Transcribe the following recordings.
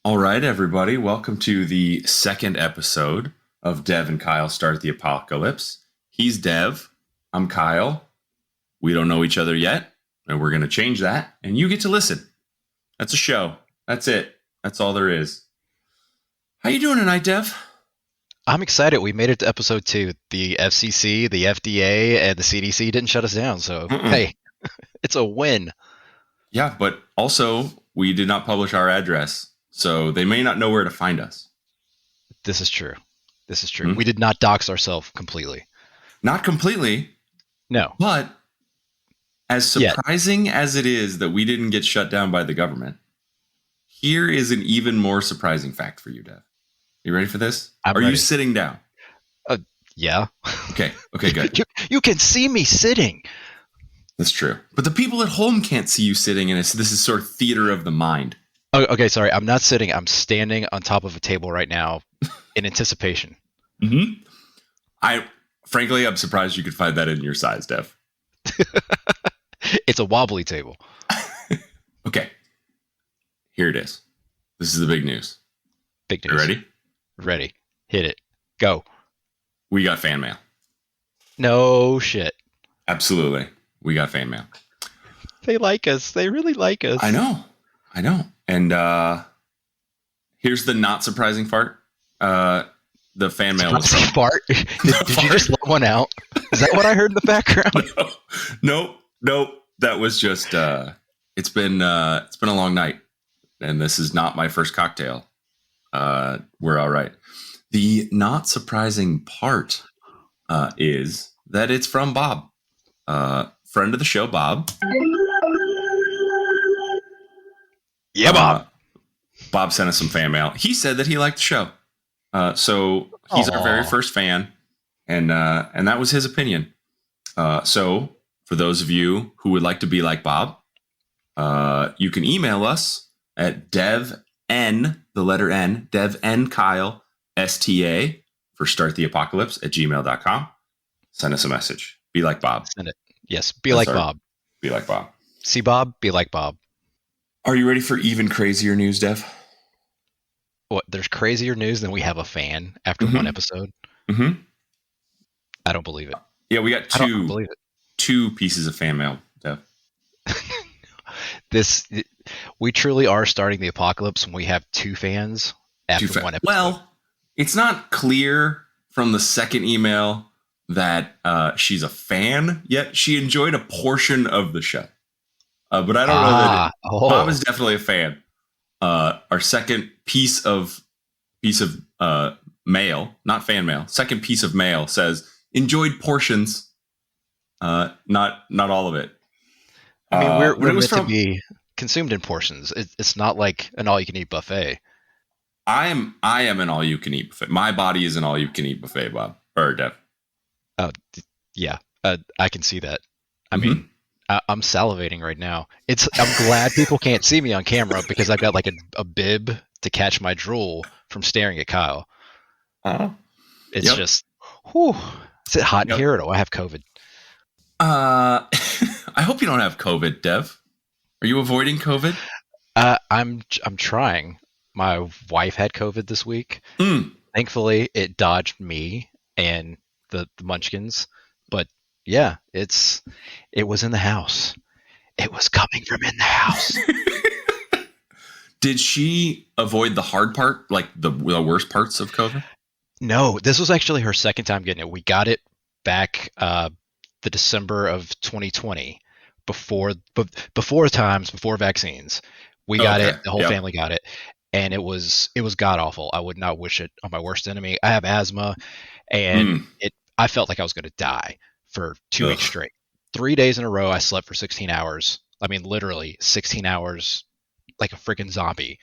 All right, everybody. Welcome to the second episode of Dev and Kyle Start the Apocalypse. He's Dev. I'm Kyle. We don't know each other yet, and we're going to change that, and you get to listen. That's a show. That's it. That's all there is. How you doing tonight, Dev? I'm excited. We made it to episode 2. The FCC, the FDA, and the CDC didn't shut us down. So, hey, it's a win. Yeah, but also we did not publish our address, so they may not know where to find us. This is true. We did not dox ourselves completely. Not completely. No. But as surprising as it is that we didn't get shut down by the government, here is an even more surprising fact for you, Dev. You ready for this? I'm Are ready. You sitting down? Yeah. Okay, good. You can see me sitting. That's true. But the people at home can't see you sitting, and this is sort of theater of the mind. Oh, okay, sorry. I'm not sitting. I'm standing on top of a table right now in anticipation. Frankly, I'm surprised you could find that in your size, Dev. It's a wobbly table. Okay. Here it is. This is the big news. Big news. You ready? Ready. Hit it. Go. We got fan mail. No shit. Absolutely. We got fan mail. They like us. They really like us. I know. And here's the not surprising part. The fan mail was from... Fart? Did you just let one out? Is that what I heard in the background? Nope. That was just it's been a long night, and this is not my first cocktail. We're all right. The not surprising part is that it's from Bob, friend of the show, Bob. Yeah, Bob. Bob sent us some fan mail. He said that he liked the show. So he's our very first fan, and that was his opinion. So for those of you who would like to be like Bob, you can email us at devnkyle, STA for starttheapocalypse at gmail.com. Send us a message. Be like Bob. Send it. Yes, be like Bob. Be like Bob. See Bob, be like Bob. Are you ready for even crazier news, Dev? What? There's crazier news than we have a fan after one episode? Mm-hmm. I don't believe it. Yeah, we got I don't believe it. 2 pieces of fan mail, Dev. We truly are starting the apocalypse when we have 2 fans after one episode. Well, it's not clear from the second email that she's a fan yet. She enjoyed a portion of the show. But I don't know that Bob is definitely a fan. Our second piece of mail, not fan mail, second piece of mail says enjoyed portions, not all of it. I mean, we're meant to be consumed in portions. It's not like an all-you-can-eat buffet. I am an all-you-can-eat buffet. My body is an all-you-can-eat buffet, Bob or Dev. Yeah, I can see that. I mean, I'm salivating right now. I'm glad people can't see me on camera because I've got like a bib to catch my drool from staring at Kyle. It's just, whew. Is it hot in here or do I have COVID? I hope you don't have COVID, Dev. Are you avoiding COVID? I'm trying. My wife had COVID this week. Thankfully, it dodged me and the munchkins. But yeah, it was in the house. It was coming from in the house. Did she avoid the hard part, like the worst parts of COVID? No, this was actually her second time getting it. We got it back the December of 2020, before vaccines. We got it. The whole family got it, and it was god awful. I would not wish it on my worst enemy. I have asthma, and I felt like I was going to die for 2 weeks straight. 3 days in a row, I slept for 16 hours. I mean, literally 16 hours, like a freaking zombie.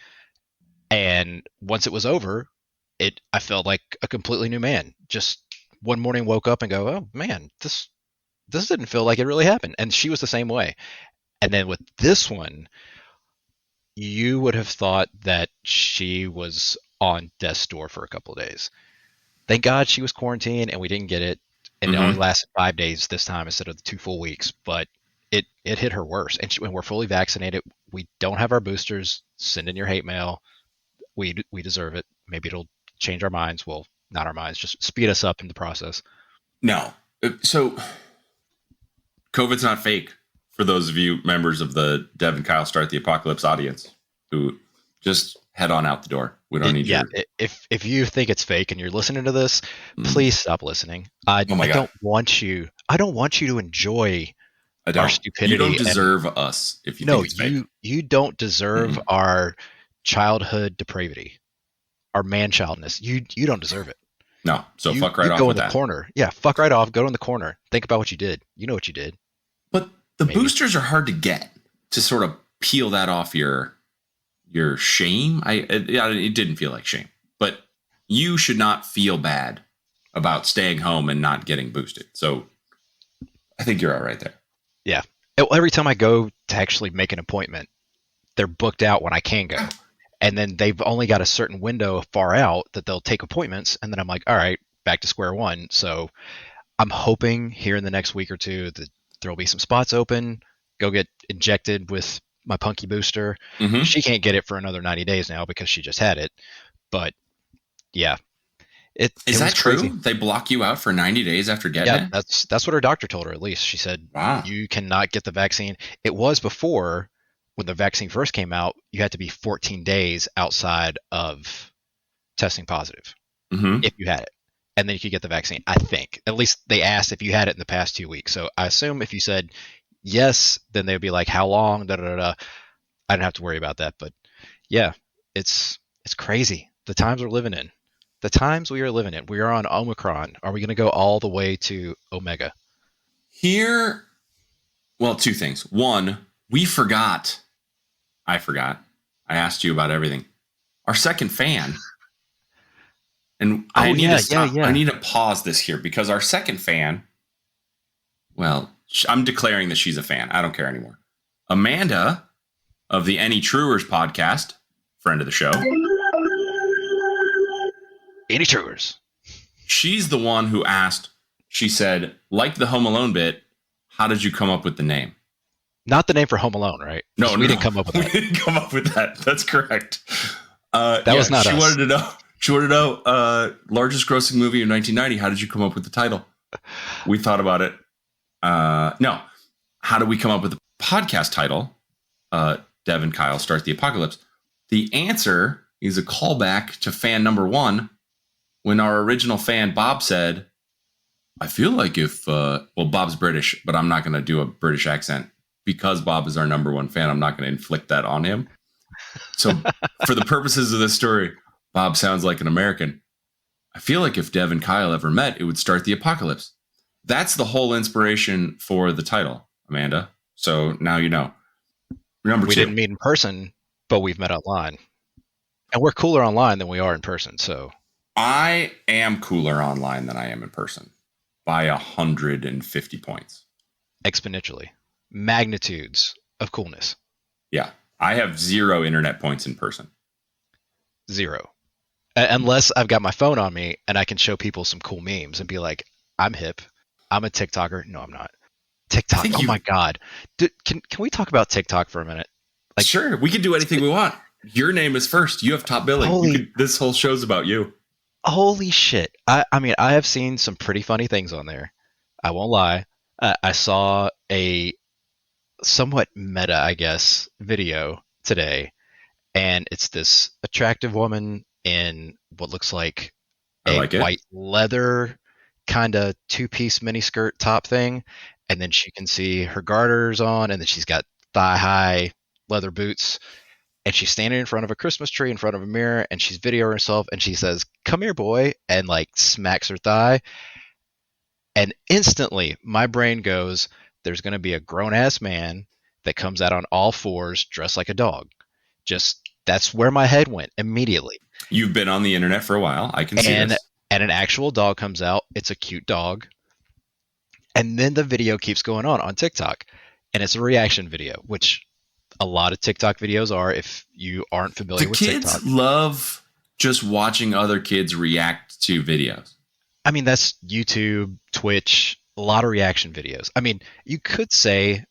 And once it was over, I felt like a completely new man. Just one morning woke up and go, oh man, this didn't feel like it really happened. And she was the same way. And then with this one, you would have thought that she was on death's door for a couple of days. Thank God she was quarantined and we didn't get it. And it only lasted 5 days this time instead of the 2 full weeks. But it hit her worse. And when we're fully vaccinated, we don't have our boosters. Send in your hate mail. We deserve it. Maybe it'll change our minds. Well, not our minds, just speed us up in the process. No. So COVID's not fake for those of you members of the Dev and Kyle Start the Apocalypse audience who just head on out the door. We don't need you. Yeah, if you think it's fake and you're listening to this, please stop listening. I don't want you to enjoy our stupidity. You don't deserve us if you think it's fake. You don't deserve our childhood depravity, our man-childness. You don't deserve it. No, so fuck right off. Go in the corner. Yeah, fuck right off. Go in the corner. Think about what you did. You know what you did. But the boosters are hard to get to sort of peel that off your shame. It didn't feel like shame, but you should not feel bad about staying home and not getting boosted. So I think you're all right there. Yeah. Every time I go to actually make an appointment, they're booked out when I can go. And then they've only got a certain window far out that they'll take appointments. And then I'm like, all right, back to square one. So I'm hoping here in the next week or two that there'll be some spots open, go get injected with my punky booster. Mm-hmm. She can't get it for another 90 days now because she just had it. But yeah. Is that true? Crazy. They block you out for 90 days after getting it? Yeah, that's what her doctor told her, at least. She said, wow, you cannot get the vaccine. It was before, when the vaccine first came out, you had to be 14 days outside of testing positive if you had it. And then you could get the vaccine, I think. At least they asked if you had it in the past 2 weeks. So I assume if you said yes, then they'd be like, how long? Da, da, da, da. I didn't have to worry about that. But yeah, it's crazy. The times we're living in. The times we are living in. We are on Omicron. Are we going to go all the way to Omega? Well, two things. One, I forgot. I asked you about everything. Our second fan. And I need to stop. I need to pause this here because our second fan, well, I'm declaring that she's a fan. I don't care anymore. Amanda of the Any Truers podcast, friend of the show. Any Truers. She's the one who asked, she said, like the Home Alone bit, how did you come up with the name? Not the name for Home Alone, right? No, we didn't come up with that. We didn't come up with that. That's correct. That was not us. She wanted to know, largest grossing movie of 1990. How did you come up with the title? We thought about it. No. How did we come up with the podcast title? Dev and Kyle Start the Apocalypse. The answer is a callback to fan number one when our original fan, Bob, said, I feel like if, Bob's British, but I'm not going to do a British accent. Because Bob is our number one fan, I'm not going to inflict that on him. So for the purposes of this story, Bob sounds like an American. I feel like if Dev and Kyle ever met, it would start the apocalypse. That's the whole inspiration for the title, Amanda. So now you know. Number two. We didn't meet in person, but we've met online. And we're cooler online than we are in person, so. I am cooler online than I am in person by 150 points. Exponentially. Magnitudes of coolness. Yeah. I have 0 internet points in person. 0. Unless I've got my phone on me and I can show people some cool memes and be like, I'm hip. I'm a TikToker. No, I'm not. TikTok. Oh my God. Can we talk about TikTok for a minute? Like, sure. We can do anything we want. Your name is first. You have top billing. This whole show's about you. Holy shit. I mean, I have seen some pretty funny things on there. I won't lie. I saw a somewhat meta, I guess, video today. And it's this attractive woman in what looks like white leather kind of 2-piece miniskirt top thing. And then she can see her garters on, and then she's got thigh-high leather boots. And she's standing in front of a Christmas tree in front of a mirror, and she's videoing herself, and she says, "Come here, boy," and like smacks her thigh. And instantly, my brain goes, there's going to be a grown-ass man that comes out on all fours dressed like a dog. That's where my head went immediately. You've been on the internet for a while. I can see this. And an actual dog comes out. It's a cute dog. And then the video keeps going on TikTok. And it's a reaction video, which a lot of TikTok videos are if you aren't familiar with TikTok. The kids love just watching other kids react to videos. I mean, that's YouTube, Twitch, a lot of reaction videos. I mean, you could say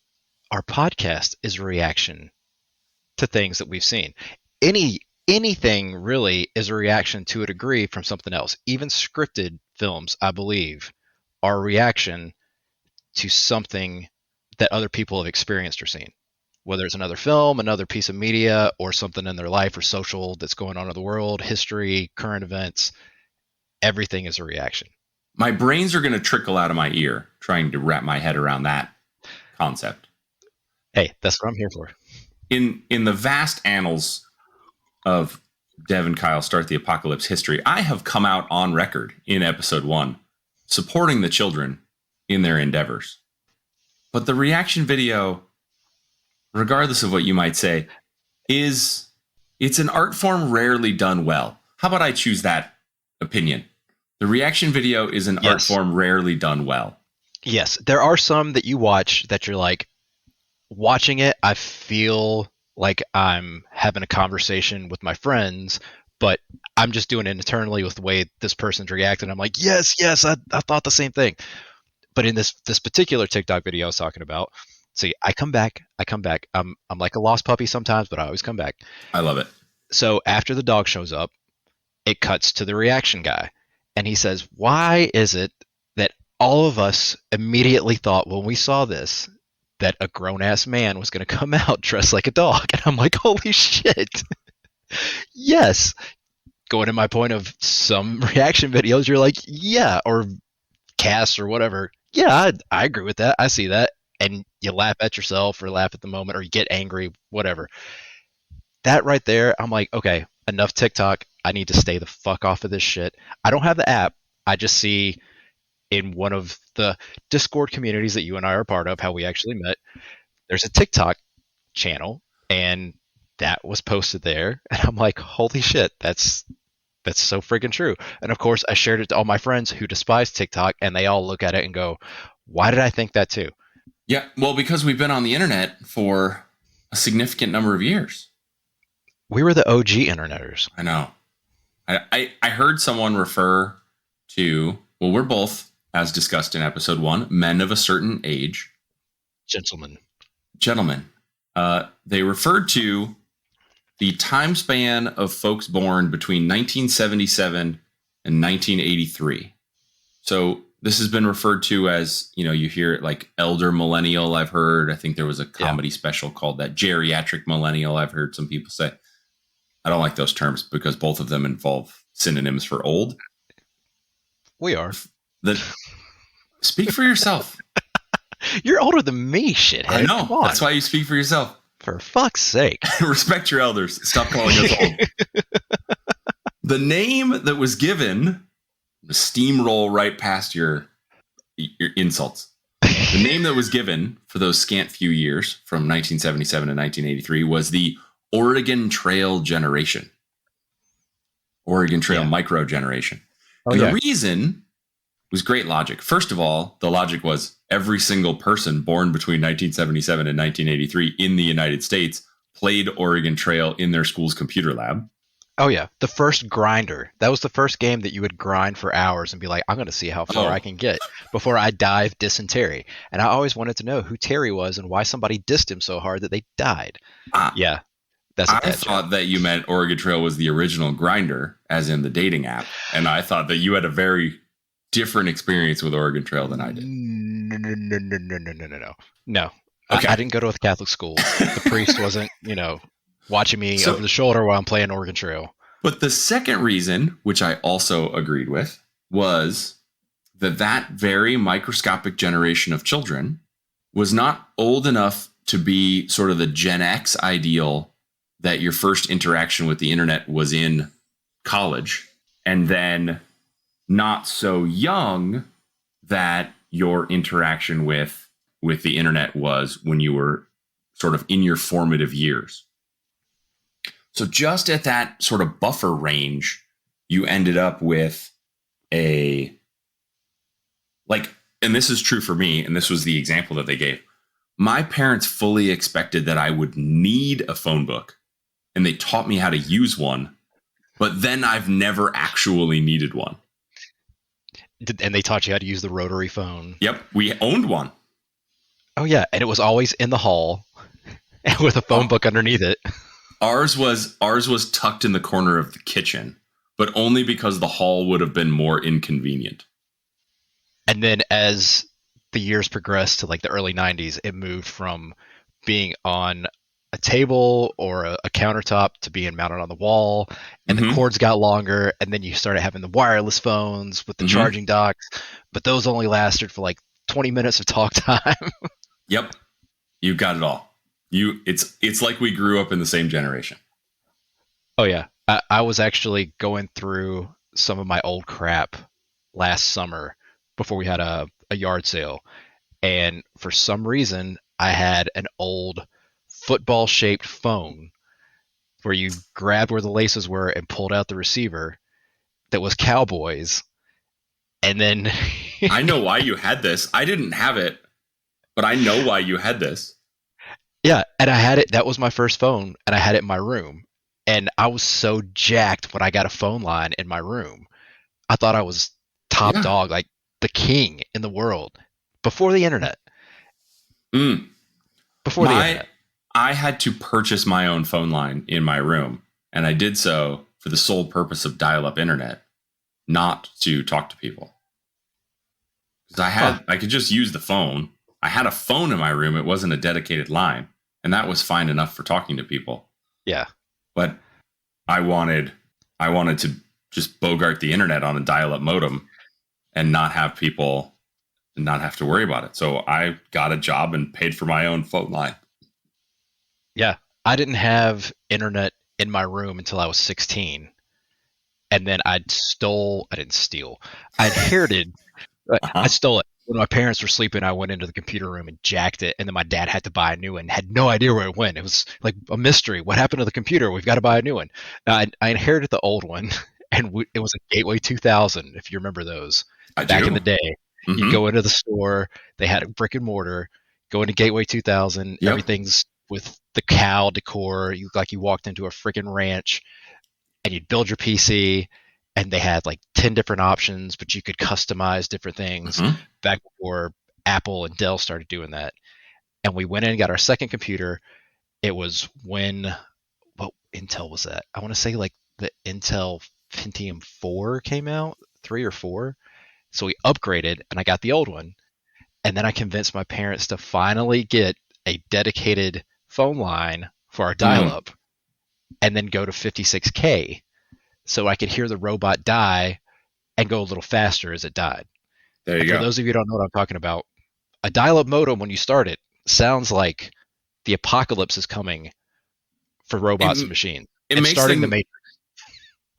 our podcast is a reaction to things that we've seen. Any anything really is a reaction to a degree from something else. Even scripted films, I believe, are a reaction to something that other people have experienced or seen. Whether it's another film, another piece of media, or something in their life or social that's going on in the world, history, current events, everything is a reaction. My brains are going to trickle out of my ear trying to wrap my head around that concept. Hey, that's what I'm here for. In the vast annals of Dev and Kyle Start the Apocalypse history, I have come out on record in episode 1 supporting the children in their endeavors. But the reaction video, regardless of what you might say, it's an art form rarely done well. How about I choose that opinion? The reaction video is an art form rarely done well. Yes, there are some that you watch that you're like, watching it, I feel like I'm having a conversation with my friends, but I'm just doing it internally with the way this person's reacting. I'm like, yes, I thought the same thing. But in this particular TikTok video I was talking about, see, I come back. I'm like a lost puppy sometimes, but I always come back. I love it. So after the dog shows up, it cuts to the reaction guy. And he says, why is it that all of us immediately thought when we saw this that a grown-ass man was going to come out dressed like a dog? And I'm like, holy shit. Yes. Going to my point of some reaction videos, you're like, yeah, or casts or whatever. Yeah, I agree with that. I see that. And you laugh at yourself or laugh at the moment or you get angry, whatever. That right there, I'm like, okay, enough TikTok. I need to stay the fuck off of this shit. I don't have the app. I just see in one of the Discord communities that you and I are part of, how we actually met, there's a TikTok channel, and that was posted there. And I'm like, holy shit, that's so freaking true. And of course, I shared it to all my friends who despise TikTok, and they all look at it and go, why did I think that too? Yeah, well, because we've been on the internet for a significant number of years. We were the OG interneters. I know. I heard someone refer to, well, we're both, as discussed in episode 1, men of a certain age. Gentlemen. They referred to the time span of folks born between 1977 and 1983. So this has been referred to as, you hear it like elder millennial, I've heard. I think there was a comedy special called that, geriatric millennial, I've heard some people say. I don't like those terms because both of them involve synonyms for old. We are. Speak for yourself. You're older than me, shithead. I know. That's why you speak for yourself. For fuck's sake. Respect your elders. Stop calling us old. The name that was given, the steamroll right past your insults. The name that was given for those scant few years from 1977 to 1983 was the Oregon Trail generation. Oregon Trail micro generation. And the reason was great logic. First of all, the logic was every single person born between 1977 and 1983 in the United States played Oregon Trail in their school's computer lab. Oh, yeah. The first grinder. That was the first game that you would grind for hours and be like, I'm going to see how far I can get before I dive dysentery. And I always wanted to know who Terry was and why somebody dissed him so hard that they died. Yeah. I thought that you meant Oregon Trail was the original grinder, as in the dating app. And I thought that you had a very different experience with Oregon Trail than I did. No. Okay. I didn't go to a Catholic school. The priest wasn't, watching me over the shoulder while I'm playing Oregon Trail. But the second reason, which I also agreed with, was that very microscopic generation of children was not old enough to be sort of the Gen X ideal that your first interaction with the internet was in college, and then not so young that your interaction with the internet was when you were sort of in your formative years. So just at that sort of buffer range, you ended up with and this is true for me, and this was the example that they gave. My parents fully expected that I would need a phone book, and they taught me how to use one, but then I've never actually needed one. And they taught you how to use the rotary phone. Yep, we owned one. Oh, yeah, and it was always in the hall with a phone book underneath it. Ours was tucked in the corner of the kitchen, but only because the hall would have been more inconvenient. And then as the years progressed to like the early 90s, it moved from being on a table or a countertop to being mounted on the wall, and the cords got longer, and then you started having the wireless phones with the charging docks, but those only lasted for like 20 minutes of talk time. Yep. You got it all. It's like we grew up in the same generation. Oh yeah. I was actually going through some of my old crap last summer before we had a yard sale, and for some reason I had an old football shaped phone where you grabbed where the laces were and pulled out the receiver that was Cowboys. And then I know why you had this. I didn't have it, but I know why you had this. Yeah, and I had it. That was my first phone, and I had it in my room. And I was so jacked when I got a phone line in my room. I thought I was top dog, like the king in the world before the internet. Before the internet. I had to purchase my own phone line in my room, and I did so for the sole purpose of dial-up internet, not to talk to people. Because I could just use the phone. I had a phone in my room. It wasn't a dedicated line, and that was fine enough for talking to people. Yeah. But I wanted to just bogart the internet on a dial-up modem and not have people not have to worry about it. So I got a job and paid for my own phone line. Yeah. I didn't have internet in my room until I was 16. And then I didn't steal. I inherited, I stole it. When my parents were sleeping, I went into the computer room and jacked it. And then my dad had to buy a new one, had no idea where it went. It was like a mystery. What happened to the computer? We've got to buy a new one. I inherited the old one, and it was a Gateway 2000, if you remember those. Back in the day. You go into the store, they had a brick and mortar, go into Gateway 2000, everything's with the cow decor. You look like you walked into a freaking ranch, and you'd build your PC, and they had like 10 different options, but you could customize different things back before Apple and Dell started doing that. And we went in and got our second computer. It was when, what Intel was that? I want to say like the Intel Pentium 4 came out, 3 or 4. So we upgraded, and I got the old one. And then I convinced my parents to finally get a dedicated phone line for our dial-up, and then go to 56K so I could hear the robot die and go a little faster as it died. There you go. For those of you who don't know what I'm talking about, a dial-up modem, when you start it, sounds like the apocalypse is coming for robots and machines. It's starting the Matrix.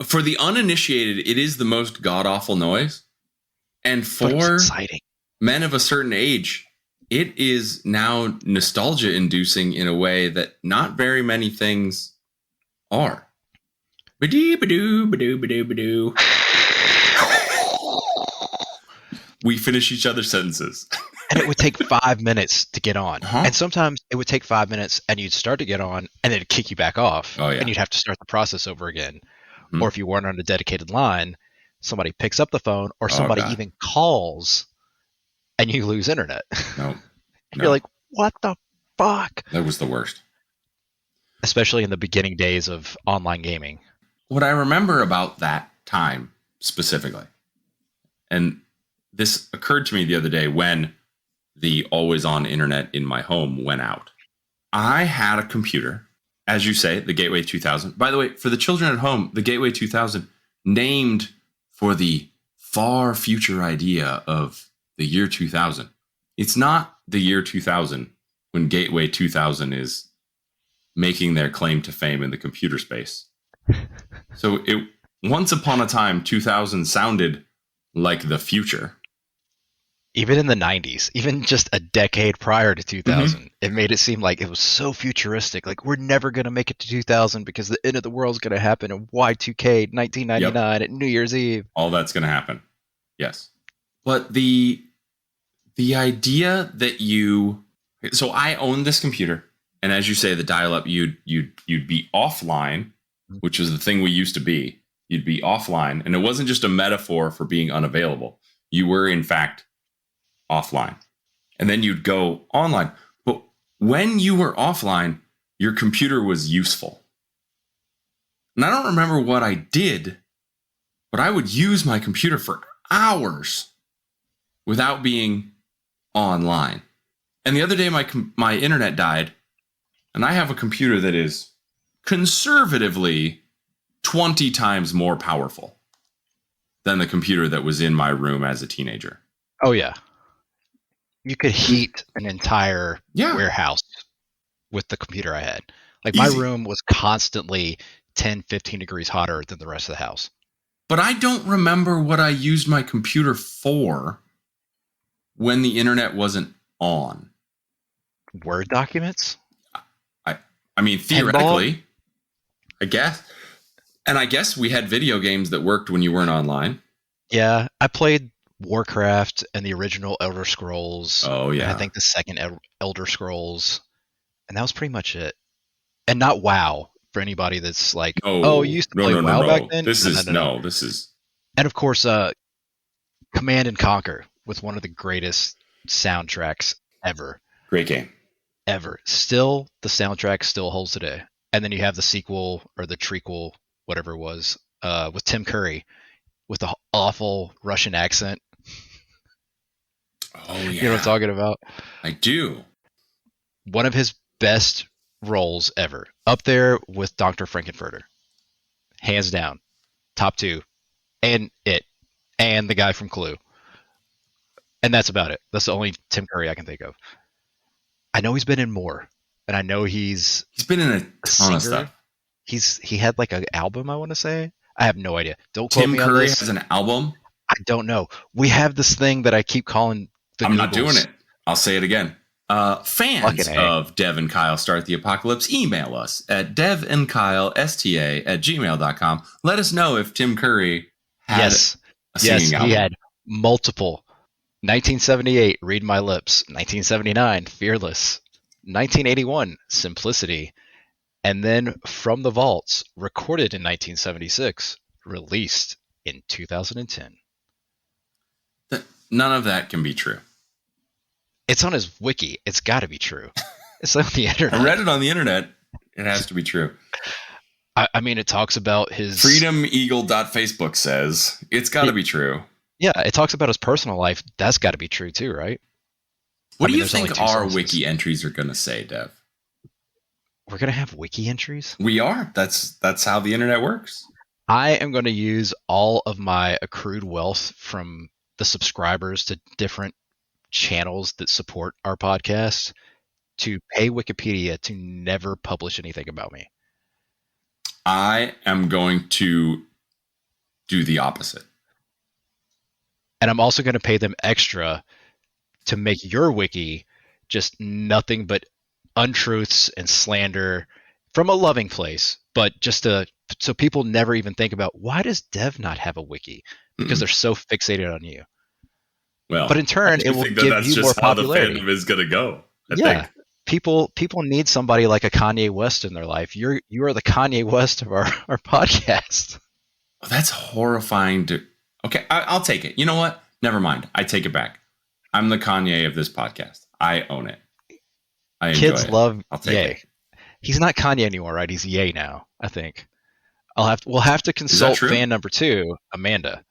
For the uninitiated, it is the most god-awful noise. And for men of a certain age, it is now nostalgia-inducing in a way that not very many things are. Ba-doo, ba-doo, ba-doo, ba-doo. We finish each other's sentences. And it would take 5 minutes to get on. And sometimes it would take 5 minutes, and you'd start to get on, and then it'd kick you back off. And you'd have to start the process over again. Or if you weren't on a dedicated line, somebody picks up the phone, or somebody even calls, and you lose internet. No. You're like, what the fuck? That was the worst. Especially in the beginning days of online gaming. What I remember about that time specifically, and this occurred to me the other day when the always-on internet in my home went out. I had a computer, as you say, the Gateway 2000. By the way, for the children at home, the Gateway 2000 named for the far future idea of the year 2000. It's not the year 2000 when Gateway 2000 is making their claim to fame in the computer space. So once upon a time, 2000 sounded like the future. Even in the 90s, even just a decade prior to 2000, it made it seem like it was so futuristic. Like, we're never going to make it to 2000 because the end of the world is going to happen in Y2K 1999 at New Year's Eve. All that's going to happen. Yes. But the idea that so I owned this computer, and as you say, the dial-up, you'd be offline, which is the thing we used to be. You'd be offline, and it wasn't just a metaphor for being unavailable. You were, in fact, offline. And then you'd go online. But when you were offline, your computer was useful. And I don't remember what I did, but I would use my computer for hours without being online. And the other day, my internet died, and I have a computer that is conservatively 20 times more powerful than the computer that was in my room as a teenager. Oh, yeah. You could heat an entire warehouse with the computer I had. Like, my room was constantly 10, 15 degrees hotter than the rest of the house. But I don't remember what I used my computer for when the internet wasn't on. Word documents? I mean, theoretically, I guess. And I guess we had video games that worked when you weren't online. Yeah, I played Warcraft and the original Elder Scrolls. Oh, yeah. And I think the second Elder Scrolls. And that was pretty much it. And not WoW, for anybody that's like, you used to play WoW back then? This is... And of course, Command and Conquer with one of the greatest soundtracks ever. Great game. Ever. Still, the soundtrack still holds today. And then you have the sequel or the trequel, whatever it was, with Tim Curry with the awful Russian accent. Oh, yeah. You know what I'm talking about? I do. One of his best roles ever. Up there with Dr. Frankenfurter. Hands down. Top 2. And it. And the guy from Clue. And that's about it. That's the only Tim Curry I can think of. I know he's been in more. And I know he's been in a ton of stuff. He had like an album, I want to say. I have no idea. Don't quote me on this. Tim Curry has an album? I don't know. We have this thing that I keep calling the I'm Googles. Not doing it. I'll say it again. Fans of Dev and Kyle Start the Apocalypse, email us at devnkylesta@gmail.com. Let us know if Tim Curry had a singing album. He had multiple. 1978, Read My Lips. 1979, Fearless. 1981, Simplicity. And then From the Vaults, recorded in 1976, released in 2010. None of that can be true. It's on his wiki. It's got to be true. It's on the internet. I read it on the internet. It has to be true. I mean, it talks about his... freedomeagle.facebook says it's got to be true. Yeah, it talks about his personal life. That's got to be true too, right? What do you think our wiki entries are going to say, Dev? We're going to have wiki entries? We are. That's how the internet works. I am going to use all of my accrued wealth from the subscribers to different channels that support our podcast to pay Wikipedia to never publish anything about me. I am going to do the opposite. And I'm also going to pay them extra to make your wiki just nothing but untruths and slander from a loving place, but just so people never even think about, why does Dev not have a wiki? Because they're so fixated on you. Well, but in turn, it will give you more popularity. The fandom is going to go. I think. People need somebody like a Kanye West in their life. You are the Kanye West of our podcast. Oh, that's horrifying to... Okay, I'll take it. You know what? Never mind. I take it back. I'm the Kanye of this podcast. I own it. I enjoy Kids it. love I'll take Ye. it. He's not Kanye anymore, right? He's Ye now, I think. We'll have to consult fan number 2, Amanda.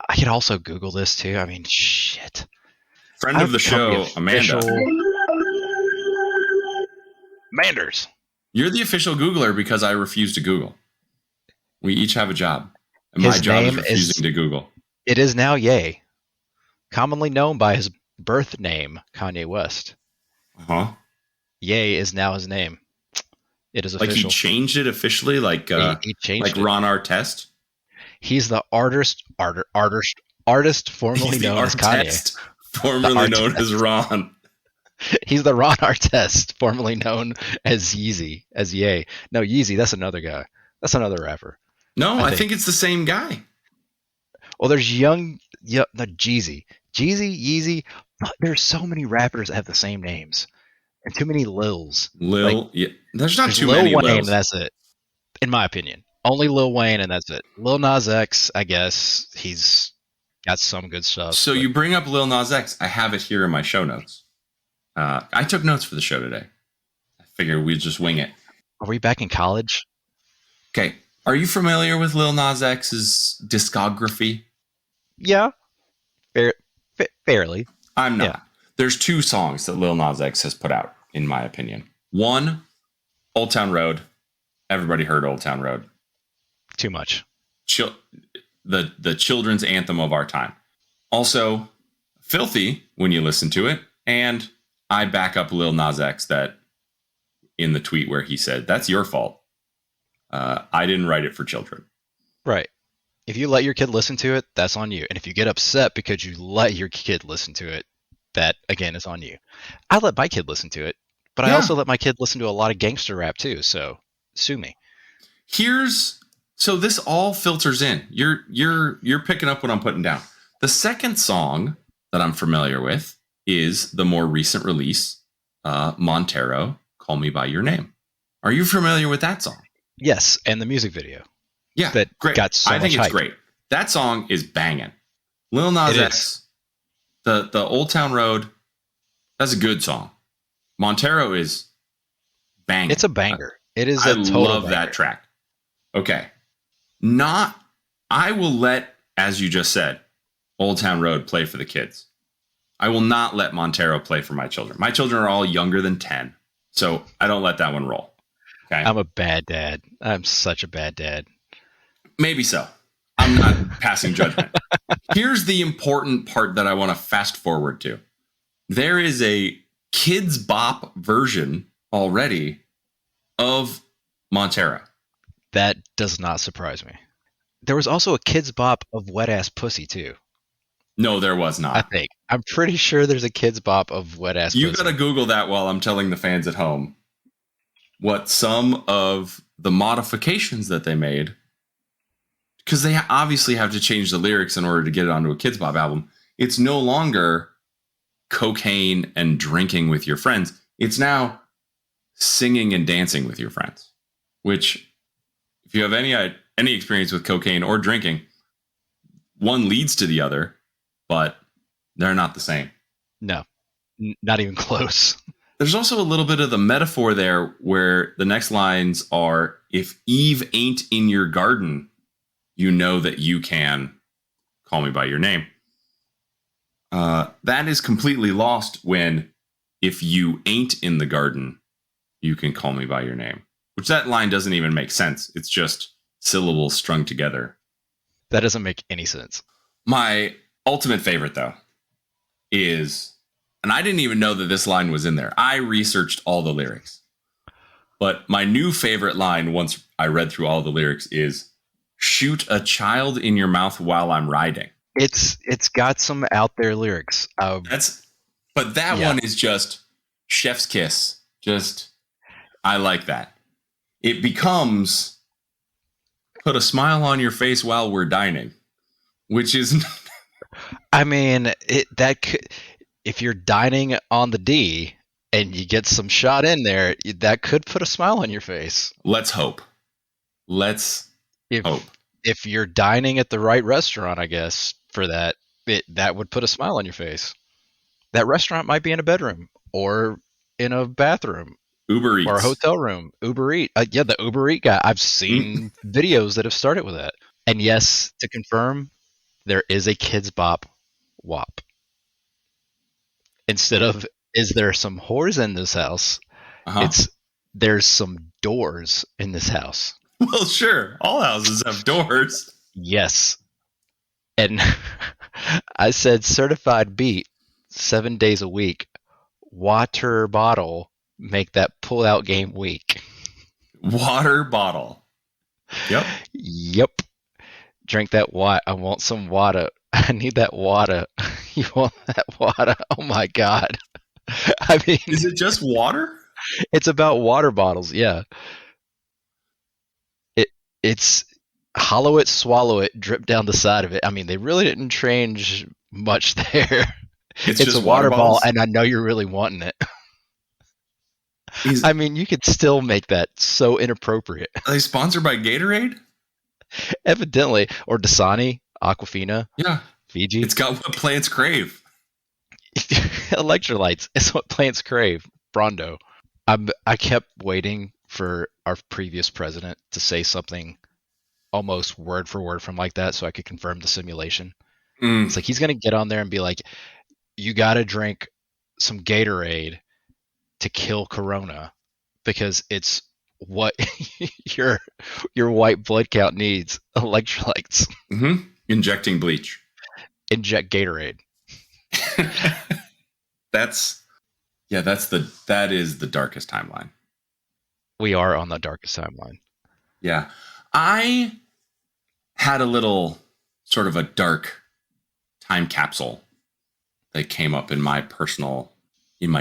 I could also Google this too. I mean, shit. Friend of the show, Amanda. Manders. You're the official Googler because I refuse to Google. We each have a job. And my job is refusing to Google. It is now Ye. Commonly known by his birth name, Kanye West. Uh-huh. Ye is now his name. It is official. Like he changed it officially, like he changed it. Ron Artest. He's the artist formerly known as Kanye. Formerly known as Ron. He's the Ron Artest, formerly known as Yeezy, as Ye. No, Yeezy, that's another guy. That's another rapper. No, I think it's the same guy. Well, there's Jeezy. Yeezy. There's so many rappers that have the same names. And too many Lils. There's not too many Lil Wayne, Lils. that's it. In my opinion. Only Lil Wayne, and that's it. Lil Nas X, I guess, he's got some good stuff. So you bring up Lil Nas X. I have it here in my show notes. I took notes for the show today. I figured we'd just wing it. Are we back in college? Okay. Are you familiar with Lil Nas X's discography? Yeah, fairly. I'm not. Yeah. There's 2 songs that Lil Nas X has put out, in my opinion. One, Old Town Road. Everybody heard Old Town Road. Too much. The children's anthem of our time. Also, filthy when you listen to it. And I back up Lil Nas X that in the tweet where he said, "That's your fault. I didn't write it for children." Right. If you let your kid listen to it, that's on you. And if you get upset because you let your kid listen to it, that again is on you. I let my kid listen to it, but I also let my kid listen to a lot of gangster rap too. So sue me. So this all filters in. You're picking up what I'm putting down. The second song that I'm familiar with is the more recent release, Montero, "Call Me by Your Name." Are you familiar with that song? Yes, and the music video. Yeah, that great. Got so I think much it's hype. great. That song is banging. Lil Nas X, the Old Town Road, that's a good song. Montero is banging. It's a banger. It is I a total love banger. that track. Okay. I will let, as you just said, Old Town Road play for the kids. I will not let Montero play for my children. My children are all younger than 10, so I don't let that one roll. Okay. I'm a bad dad. I'm such a bad dad. Maybe so. I'm not passing judgment. Here's the important part that I want to fast forward to. There is a KidzBop version already of Montero. That does not surprise me. There was also a KidzBop of Wet Ass Pussy too. No, there was not. I think. I'm pretty sure there's a KidzBop of Wet Ass Pussy. You got to Google that while I'm telling the fans at home what some of the modifications that they made, because they obviously have to change the lyrics in order to get it onto a KidzBop album. It's no longer cocaine and drinking with your friends. It's now singing and dancing with your friends, which, if you have any experience with cocaine or drinking, one leads to the other, but they're not the same. No, not even close. There's also a little bit of the metaphor there where the next lines are, "If Eve ain't in your garden, you know that you can call me by your name." That is completely lost when, "If you ain't in the garden, you can call me by your name," which that line doesn't even make sense. It's just syllables strung together. That doesn't make any sense. My ultimate favorite, though, is, and I didn't even know that this line was in there. I researched all the lyrics. But my new favorite line, once I read through all the lyrics, is, "Shoot a child in your mouth while I'm riding." It's got some out there lyrics. But that one is just chef's kiss. Just, I like that. It becomes, "Put a smile on your face while we're dining," which is, I mean, if you're dining on the D and you get some shot in there, that could put a smile on your face. Let's hope. Hope. If you're dining at the right restaurant, I guess, for that, that would put a smile on your face. That restaurant might be in a bedroom or in a bathroom. Uber Eats. Or a hotel room. Uber Eat. Yeah, the Uber Eat guy. I've seen videos that have started with that. And yes, to confirm, there is a KidzBopWop. Instead of, "Is there some whores in this house?" It's, "There's some doors in this house." Well, sure. All houses have doors. Yes. And I said, "Certified beat, 7 days a week. Water bottle, make that pull-out game weak." Water bottle. Yep. Yep. Drink that water. I want some water. I need that water. You want that water? Oh my God. I mean, is it just water? It's about water bottles. Yeah. It's hollow it, swallow it, drip down the side of it. I mean, they really didn't change much there. It's just a water ball, bottles? and I know you're really wanting it. I mean, you could still make that so inappropriate. Are they sponsored by Gatorade? Evidently. Or Dasani, Aquafina. Yeah. Fiji. It's got what plants crave. Electrolytes. It's what plants crave. Brondo. I kept waiting for our previous president to say something almost word for word from like that so I could confirm the simulation. It's like he's going to get on there and be like, you got to drink some Gatorade to kill Corona because it's what your white blood count needs, electrolytes. Injecting bleach. Inject Gatorade. That is the darkest timeline. We are on the darkest timeline. Yeah. I had a little sort of a dark time capsule that came up in my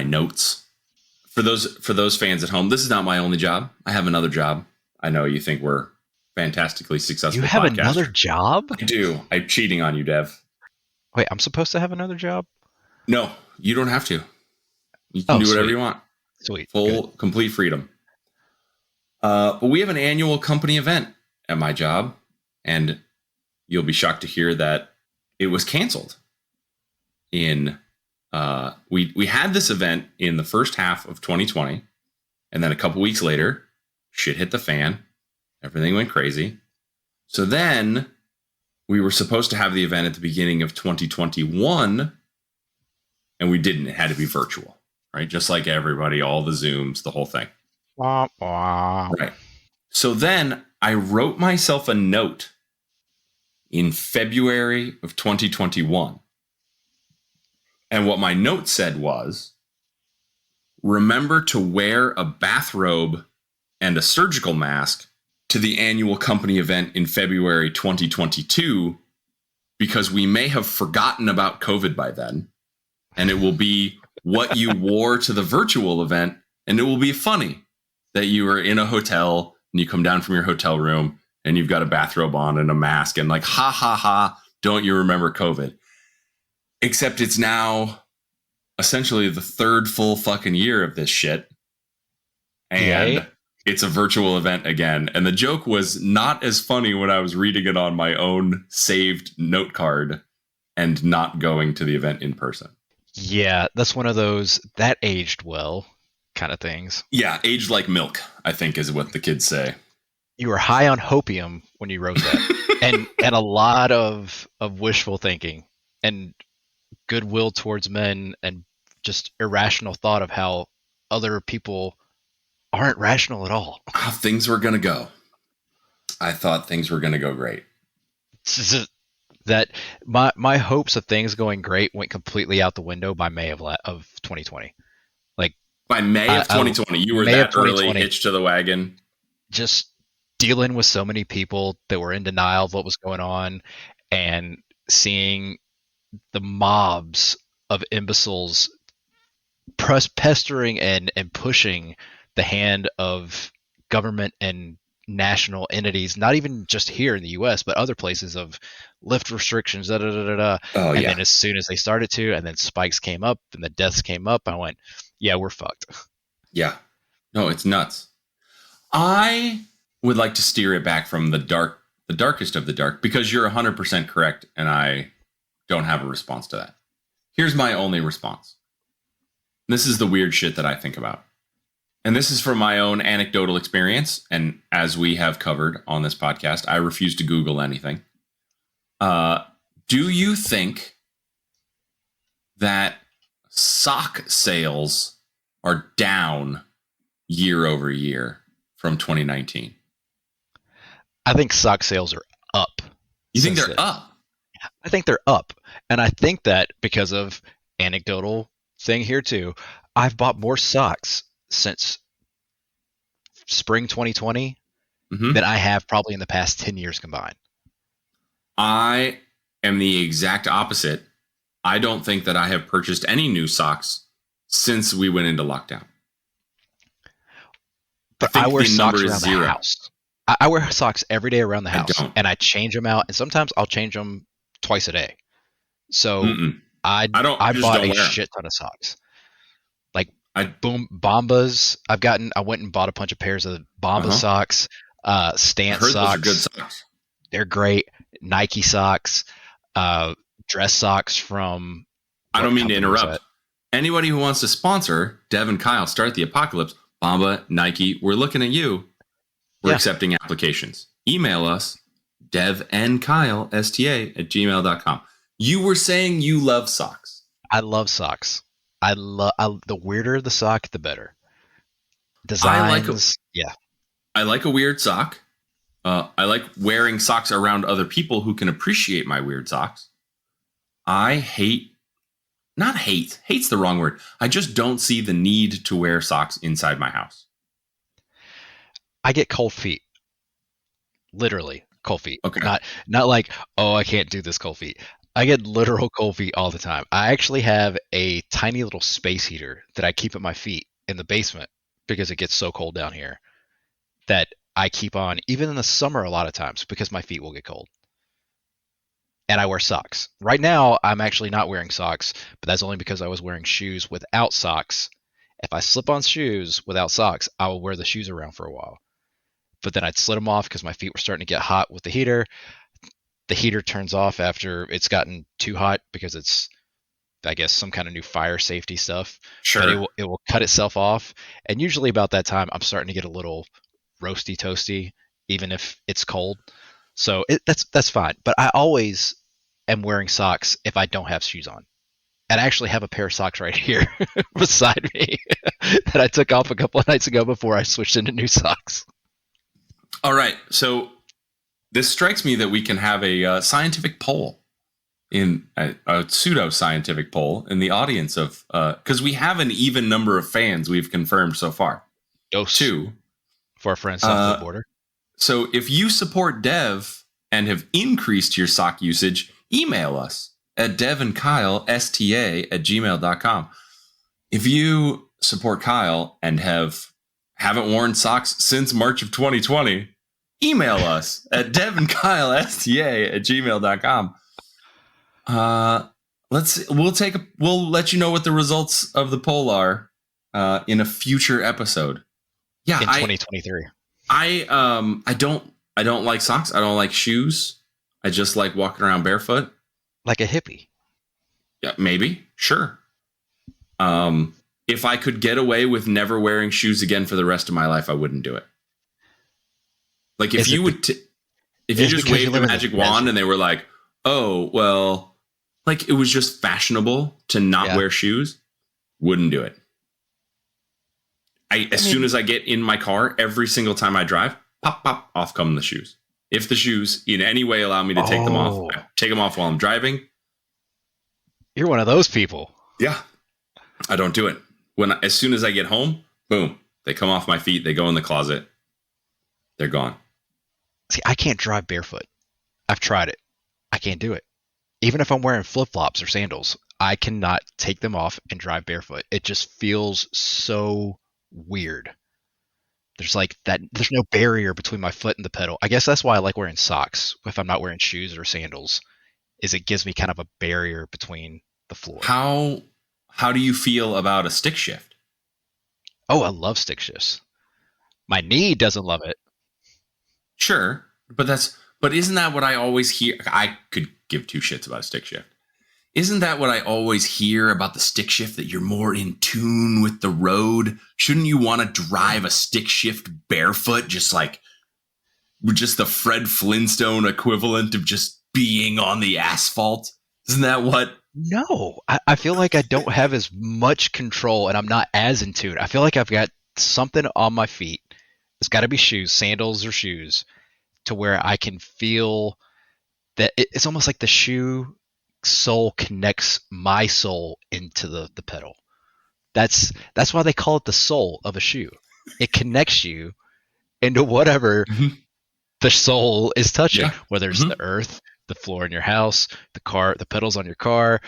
notes. For those fans at home, this is not my only job. I have another job. I know you think we're fantastically successful. You have another job? I do. I'm cheating on you, Dev. Wait, I'm supposed to have another job? No, you don't have to. You can do whatever you want. Sweet. Complete freedom. But we have an annual company event at my job, and you'll be shocked to hear that it was canceled. We had this event in the first half of 2020, and then a couple weeks later, shit hit the fan. Everything went crazy. So then we were supposed to have the event at the beginning of 2021, and we didn't. It had to be virtual, right? Just like everybody, all the Zooms, the whole thing. Right. So then I wrote myself a note in February of 2021. And what my note said was, remember to wear a bathrobe and a surgical mask to the annual company event in February 2022, because we may have forgotten about COVID by then. And it will be what you wore to the virtual event. And it will be funny that you were in a hotel and you come down from your hotel room and you've got a bathrobe on and a mask and like, ha, ha, ha, don't you remember COVID? Except it's now essentially the third full fucking year of this shit. And it's a virtual event again. And the joke was not as funny when I was reading it on my own saved note card and not going to the event in person. Yeah, that's one of those that aged well kind of things. Yeah, aged like milk, I think is what the kids say. You were high on hopium when you wrote that. and a lot of wishful thinking and goodwill towards men and just irrational thought of how other people aren't rational at all. How things were going to go. I thought things were going to go great. That my hopes of things going great went completely out the window by May of 2020. Like by May of 2020, you were that early hitched to the wagon. Just dealing with so many people that were in denial of what was going on and seeing the mobs of imbeciles pestering and pushing the hand of government and national entities, not even just here in the US, but other places, of lift restrictions, Oh, and then as soon as they started to, and then spikes came up and the deaths came up, I went, yeah, we're fucked. Yeah. No, it's nuts. I would like to steer it back from the darkest of the dark, because you're 100% correct, and I don't have a response to that. Here's my only response. This is the weird shit that I think about. And this is from my own anecdotal experience. And as we have covered on this podcast, I refuse to Google anything. Do you think that sock sales are down year over year from 2019? I think sock sales are up. You think they're up? I think they're up. And I think that because of anecdotal thing here too, I've bought more socks since spring 2020 than I have probably in the past 10 years combined. I am the exact opposite. I don't think that I have purchased any new socks since we went into lockdown. But I wear socks around the house. I wear socks every day around the house, and I change them out. And sometimes I'll change them twice a day. So I bought a shit ton of socks. Like Bombas. I went and bought a bunch of pairs of Bombas socks, Stance socks. Those are good socks. They're great. Nike socks, dress socks from. I don't mean to interrupt. Anybody who wants to sponsor Dev and Kyle Start the Apocalypse, Bamba, Nike, we're looking at you. We're accepting applications. Email us, devnkylesta@gmail.com. You were saying you love socks. I love socks. The weirder the sock, the better. Designs, I like a weird sock. I like wearing socks around other people who can appreciate my weird socks. I hate's the wrong word. I just don't see the need to wear socks inside my house. I get cold feet. Literally cold feet. Okay. Not like, oh, I can't do this cold feet. I get literal cold feet all the time. I actually have a tiny little space heater that I keep at my feet in the basement because it gets so cold down here that I keep on even in the summer a lot of times because my feet will get cold. And I wear socks. Right now, I'm actually not wearing socks, but that's only because I was wearing shoes without socks. If I slip on shoes without socks, I will wear the shoes around for a while. But then I'd slid them off because my feet were starting to get hot with the heater. The heater turns off after it's gotten too hot because it's, I guess, some kind of new fire safety stuff. Sure. But it will cut itself off. And usually about that time, I'm starting to get a little roasty toasty, even if it's cold. So that's fine. But I always am wearing socks if I don't have shoes on. And I actually have a pair of socks right here beside me that I took off a couple of nights ago before I switched into new socks. All right. So this strikes me that we can have a scientific poll, in a pseudo-scientific poll in the audience of, because we have an even number of fans we've confirmed so far. Two. For our friends south of the border. So if you support Dev and have increased your sock usage, email us at devnkylesta@gmail.com. If you support Kyle and haven't worn socks since March of 2020, email us at devnkylesta@gmail.com. We'll let you know what the results of the poll are in a future episode. Yeah, in 2023. I don't like socks. I don't like shoes. I just like walking around barefoot. Like a hippie. Yeah, maybe. Sure. If I could get away with never wearing shoes again for the rest of my life, I wouldn't do it. Like if you just waved a magic wand and they were like, oh, well, like it was just fashionable to not wear shoes, wouldn't do it. As soon as I get in my car, every single time I drive, pop, pop, off come the shoes. If the shoes in any way allow me to take them off, I take them off while I'm driving. You're one of those people. Yeah. I don't do it. As soon as I get home, boom, they come off my feet. They go in the closet. They're gone. See, I can't drive barefoot. I've tried it. I can't do it. Even if I'm wearing flip-flops or sandals, I cannot take them off and drive barefoot. It just feels so weird. There's no barrier between my foot and the pedal. I guess that's why I like wearing socks if I'm not wearing shoes or sandals, is it gives me kind of a barrier between the floor. How do you feel about a stick shift? Oh, I love stick shifts. My knee doesn't love it. Sure, but isn't that what I always hear? I could give two shits about a stick shift. Isn't that what I always hear about the stick shift, that you're more in tune with the road? Shouldn't you want to drive a stick shift barefoot, just the Fred Flintstone equivalent of just being on the asphalt? Isn't that what? No, I feel like I don't have as much control and I'm not as in tune. I feel like I've got something on my feet. It's got to be shoes, sandals or shoes, to where I can feel that it's almost like the shoe sole connects my soul into the pedal. That's why they call it the soul of a shoe. It connects you into whatever the soul is touching, whether it's the earth, the floor in your house, the car, the pedals on your car,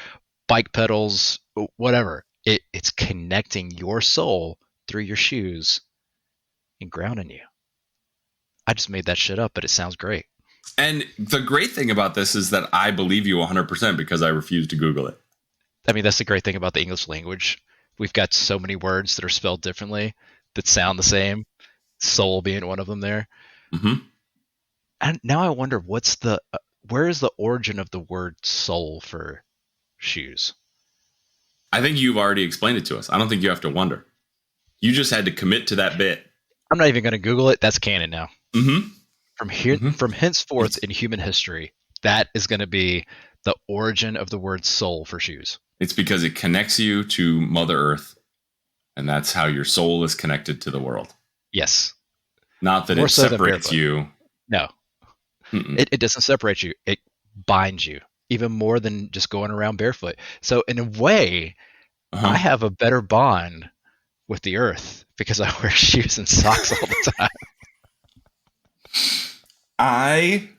bike pedals, whatever. It's connecting your soul through your shoes and grounding you. I just made that shit up, but it sounds great. And the great thing about this is that I believe you 100% because I refuse to Google it. I mean, that's the great thing about the English language. We've got so many words that are spelled differently that sound the same. Soul being one of them there. Mm-hmm. And now I wonder where is the origin of the word soul for shoes? I think you've already explained it to us. I don't think you have to wonder. You just had to commit to that bit. I'm not even going to Google it. That's canon now. Mm-hmm. From henceforth in human history, that is going to be the origin of the word soul for shoes. It's because it connects you to Mother Earth, and that's how your soul is connected to the world. Yes. Not that it separates you. No. It doesn't separate you. It binds you, even more than just going around barefoot. So in a way, I have a better bond with the earth because I wear shoes and socks all the time. I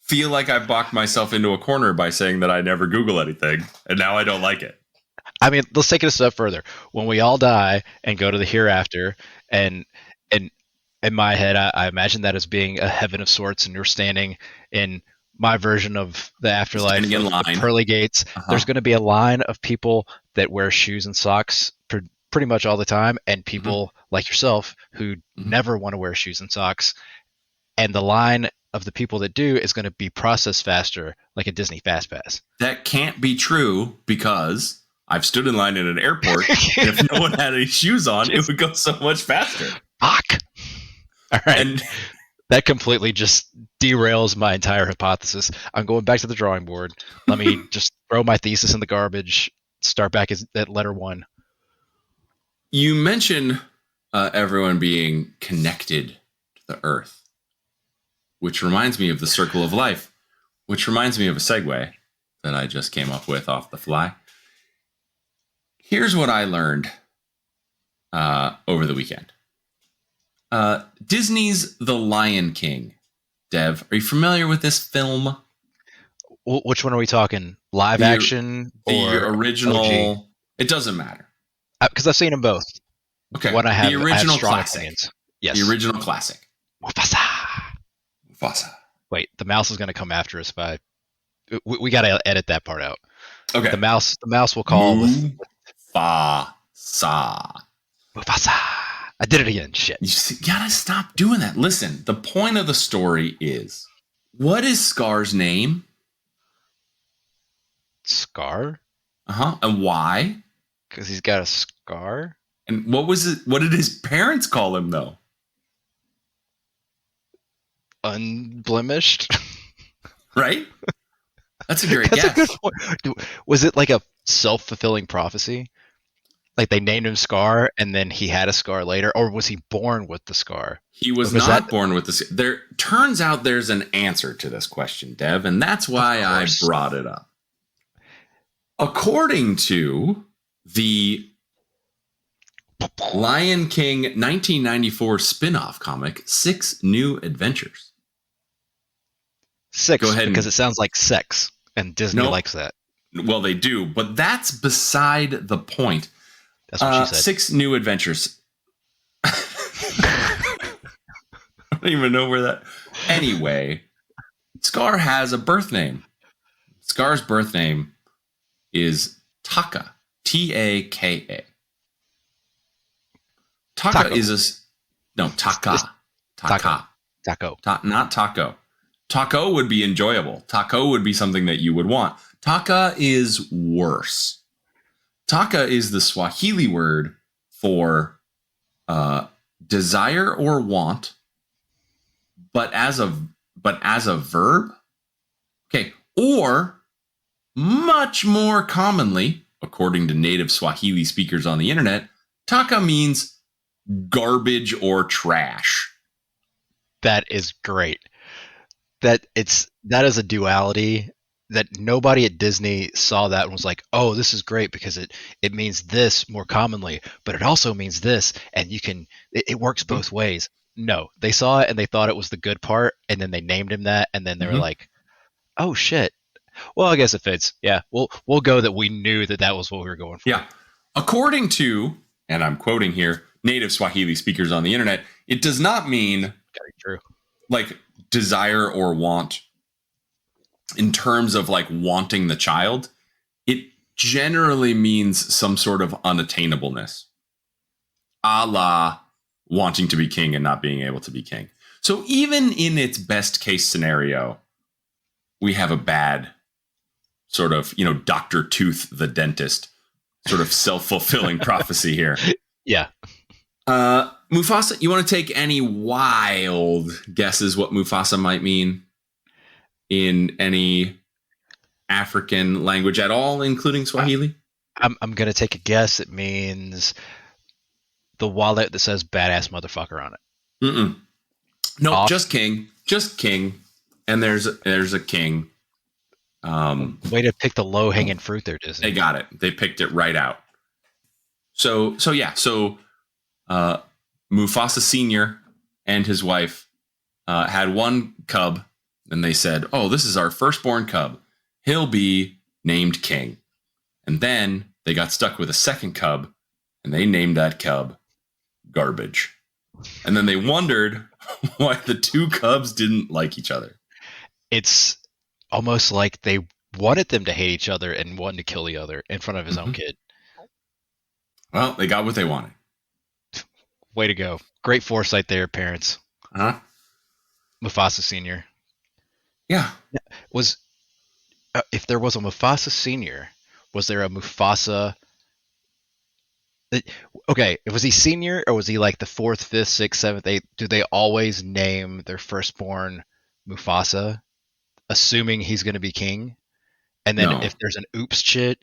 feel like I've boxed myself into a corner by saying that I never Google anything, and now I don't like it. I mean, let's take it a step further. When we all die and go to the hereafter, and in my head, I imagine that as being a heaven of sorts, and you're standing in my version of the afterlife, in line. The pearly gates. There's going to be a line of people that wear shoes and socks pretty much all the time, and people like yourself who never want to wear shoes and socks. And the line of the people that do is going to be processed faster, like a Disney Fast Pass. That can't be true because I've stood in line in an airport, and if no one had any shoes on, it would go so much faster. Fuck. All right. And that completely just derails my entire hypothesis. I'm going back to the drawing board. Let me just throw my thesis in the garbage, start back at letter 1. You mentioned everyone being connected to the earth, which reminds me of the circle of life, which reminds me of a segue that I just came up with off the fly. Here's what I learned over the weekend. Disney's The Lion King. Dev, are you familiar with this film? Which one are we talking? Live action or original? OG? It doesn't matter. Because I've seen them both. Okay. One I have, the original strong classic. Opinions. Yes. The original classic. Mufasa. Wait, the mouse is going to come after us by. We got to edit that part out. Okay. The mouse will call with Mufasa. I did it again. Shit. You gotta stop doing that. Listen, the point of the story is, what is Scar's name? Scar? And why? Because he's got a scar. And what was it? What did his parents call him though? Unblemished. Right? That's a great That's guess. a good point. Was it like a self-fulfilling prophecy? Like they named him Scar, and then he had a scar later, or was he born with the scar? He was not born with the scar. There turns out there's an answer to this question, Dev, and that's why I brought it up. According to the Lion King 1994 spin-off comic, 6 New Adventures. 6, Go ahead because it sounds like sex, and Disney likes that. Well, they do, but that's beside the point. That's what she said. 6 New Adventures. I don't even know where that... Anyway, Scar has a birth name. Scar's birth name is Taka. Taka. Taka is a... No, Taka. Taka. Taco. Not taco. Taco would be enjoyable. Taco would be something that you would want. Taka is worse. Taka is the Swahili word for desire or want, but as a verb. Okay, or much more commonly, according to native Swahili speakers on the internet, taka means garbage or trash. That is great. That is a duality that nobody at Disney saw that and was like, oh, this is great because it means this more commonly, but it also means this, and it works both ways. No, they saw it and they thought it was the good part, and then they named him that, and then they were like, oh shit. Well, I guess it fits. Yeah, we'll go that we knew that was what we were going for. Yeah. According to, and I'm quoting here, native Swahili speakers on the internet, it does not mean Very true. Like desire or want in terms of like wanting the child. It generally means some sort of unattainableness, a la wanting to be king and not being able to be king. So even in its best case scenario, we have a bad sort of, Dr. Tooth, the dentist, sort of self-fulfilling prophecy here. Yeah. Mufasa, you want to take any wild guesses what Mufasa might mean in any African language at all, including Swahili? I'm going to take a guess. It means the wallet that says badass motherfucker on it. Mm-mm. No, just king. Just king. And there's a king. Way to pick the low-hanging fruit there, Disney. They got it. They picked it right out. So Mufasa Sr. and his wife had one cub, and they said, "Oh, this is our firstborn cub. He'll be named King." And then they got stuck with a second cub, and they named that cub Garbage. And then they wondered why the two cubs didn't like each other. It's almost like they wanted them to hate each other and wanted to kill the other in front of his own kid. Well, they got what they wanted. Way to go. Great foresight there, parents. Huh? Mufasa Sr. Yeah. If there was a Mufasa Sr., was there a Mufasa... Okay, was he senior or was he like the 4th, 5th, 6th, 7th, 8th? Do they always name their firstborn Mufasa, assuming he's going to be king? And then if there's an oops kid,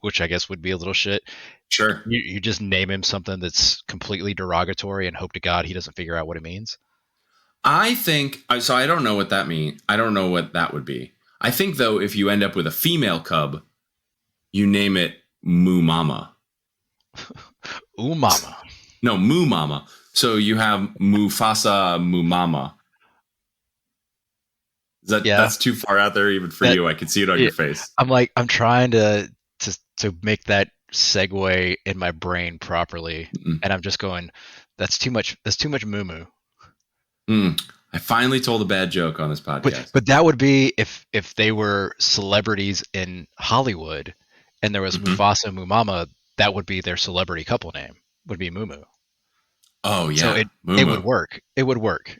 which I guess would be a little shit. Sure. You just name him something that's completely derogatory and hope to God he doesn't figure out what it means. I think, so I don't know what that means. I don't know what that would be. I think, though, if you end up with a female cub, you name it Moo Mama. Ooh Mama. No, Moo Mama. So you have Mufasa Moo Mama. That's too far out there even for you. I can see it on your face. I'm trying to make that segue in my brain properly, and I'm just going, that's too much moo moo. I finally told a bad joke on this podcast. But that would be if they were celebrities in Hollywood and there was Mufasa and Mumama, that would be their celebrity couple name, would be Moo Moo. Oh, yeah. So it would work. It would work.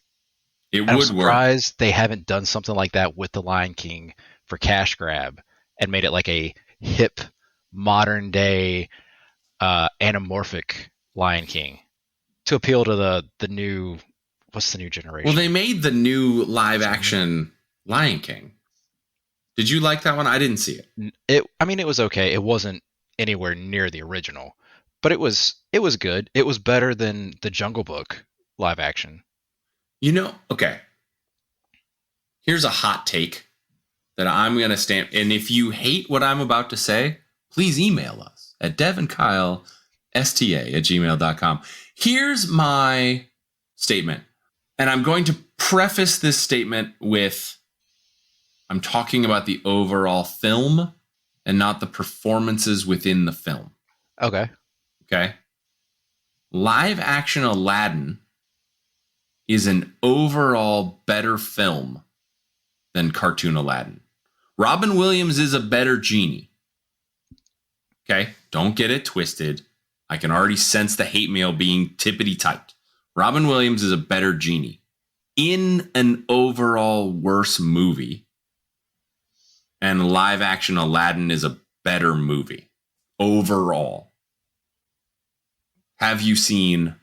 I'm surprised they haven't done something like that with The Lion King for cash grab and made it like a hip, modern day, anamorphic Lion King to appeal to the new, what's the new generation? Well, they made the new live action Lion King. Did you like that one? I didn't see it. It was okay. It wasn't anywhere near the original, but it was good. It was better than the Jungle Book live action. Okay. Here's a hot take that I'm going to stamp. And if you hate what I'm about to say, please email us at devnkylesta@gmail.com. Here's my statement. And I'm going to preface this statement with, I'm talking about the overall film and not the performances within the film. Okay. Live action Aladdin is an overall better film than cartoon Aladdin. Robin Williams is a better genie. Okay? Don't get it twisted. I can already sense the hate mail being tippity tight. Robin Williams is a better genie. In an overall worse movie, and live action Aladdin is a better movie. Overall. Have you seen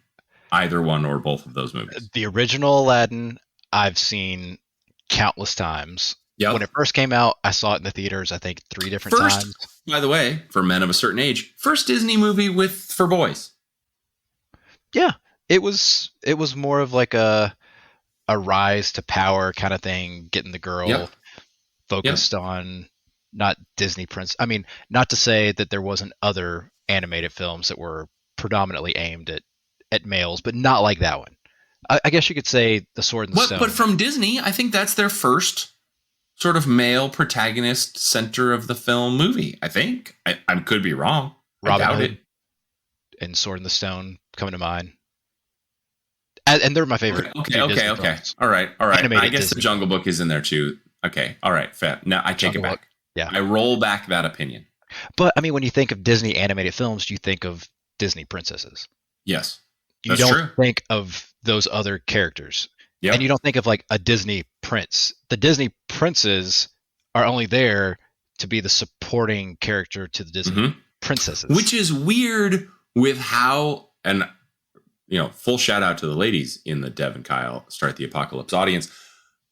either one or both of those movies? The original Aladdin, I've seen countless times. Yep. When it first came out, I saw it in the theaters, I think 3 different times. By the way, for men of a certain age, first Disney movie for boys. Yeah, it was more of like a rise to power kind of thing, getting the girl focused on not Disney Prince. I mean, not to say that there wasn't other animated films that were predominantly aimed at males, but not like that one. I guess you could say The Sword and the Stone. But from Disney, I think that's their first sort of male protagonist center of the film movie. I think. I could be wrong. Robin I doubt Hood it. and Sword and the Stone coming to mind. And they're my favorite. Okay. All right. Animated I guess Disney. The Jungle Book is in there too. Okay. All right. Fair. Now I take it back. Yeah. I roll back that opinion. But I mean, when you think of Disney animated films, you think of Disney princesses. Yes. You don't think of those other characters. Yep. And you don't think of like a Disney prince. The Disney princes are only there to be the supporting character to the Disney princesses. Which is weird with how, and full shout out to the ladies in the Dev and Kyle Start the Apocalypse audience.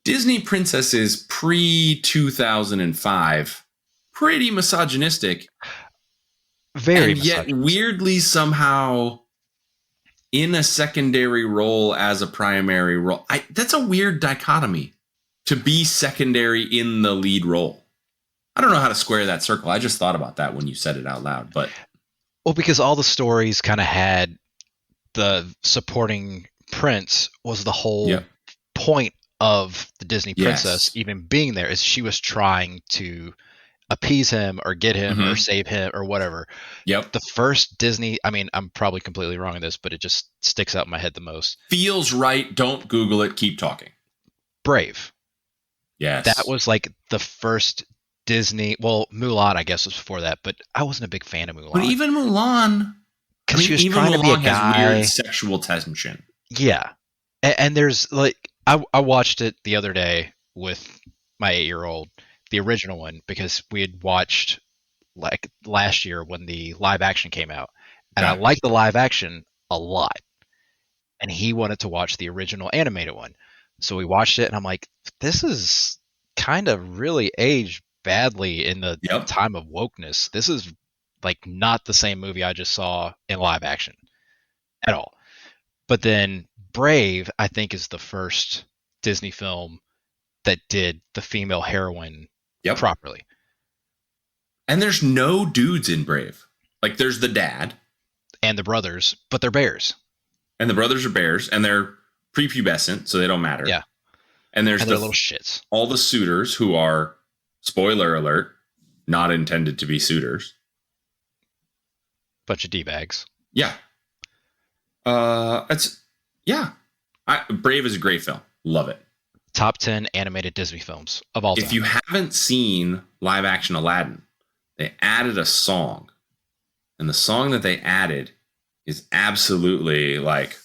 Disney princesses pre 2005, pretty misogynistic. Very and yet weirdly somehow in a secondary role as a primary role. That's a weird dichotomy, to be secondary in the lead role. I don't know how to square that circle. I just thought about that when you said it out loud. But well, because all the stories kind of had the supporting prince was the whole point of the Disney princess even being there, is she was trying to appease him or get him or save him or whatever. The first Disney, I mean, I'm probably completely wrong on this, but it just sticks out in my head the most. Feels right. Don't Google it. Keep talking. Brave. Yes. That was like the first Disney. Well, Mulan, I guess, was before that, but I wasn't a big fan of Mulan. But even Mulan, because she was trying to be a guy. Has weird sexual tension. Yeah. And there's like, I watched it the other day with my 8-year-old, the original one, because we had watched like last year when the live action came out, and I liked the live action a lot, and he wanted to watch the original animated one, so we watched it, and I'm like, this is kind of really aged badly in the time of wokeness. This is like not the same movie I just saw in live action at all. But then Brave, I think, is the first Disney film that did the female heroine properly. And there's no dudes in Brave. Like, there's the dad. And the brothers, but they're bears. And the brothers are bears, and they're prepubescent, so they don't matter. Yeah. And there's the little shits. All the suitors who are, spoiler alert, not intended to be suitors. Bunch of D-bags. Yeah. Brave is a great film. Love it. Top 10 animated Disney films of all time. If you haven't seen live action Aladdin, they added a song. And the song that they added is absolutely like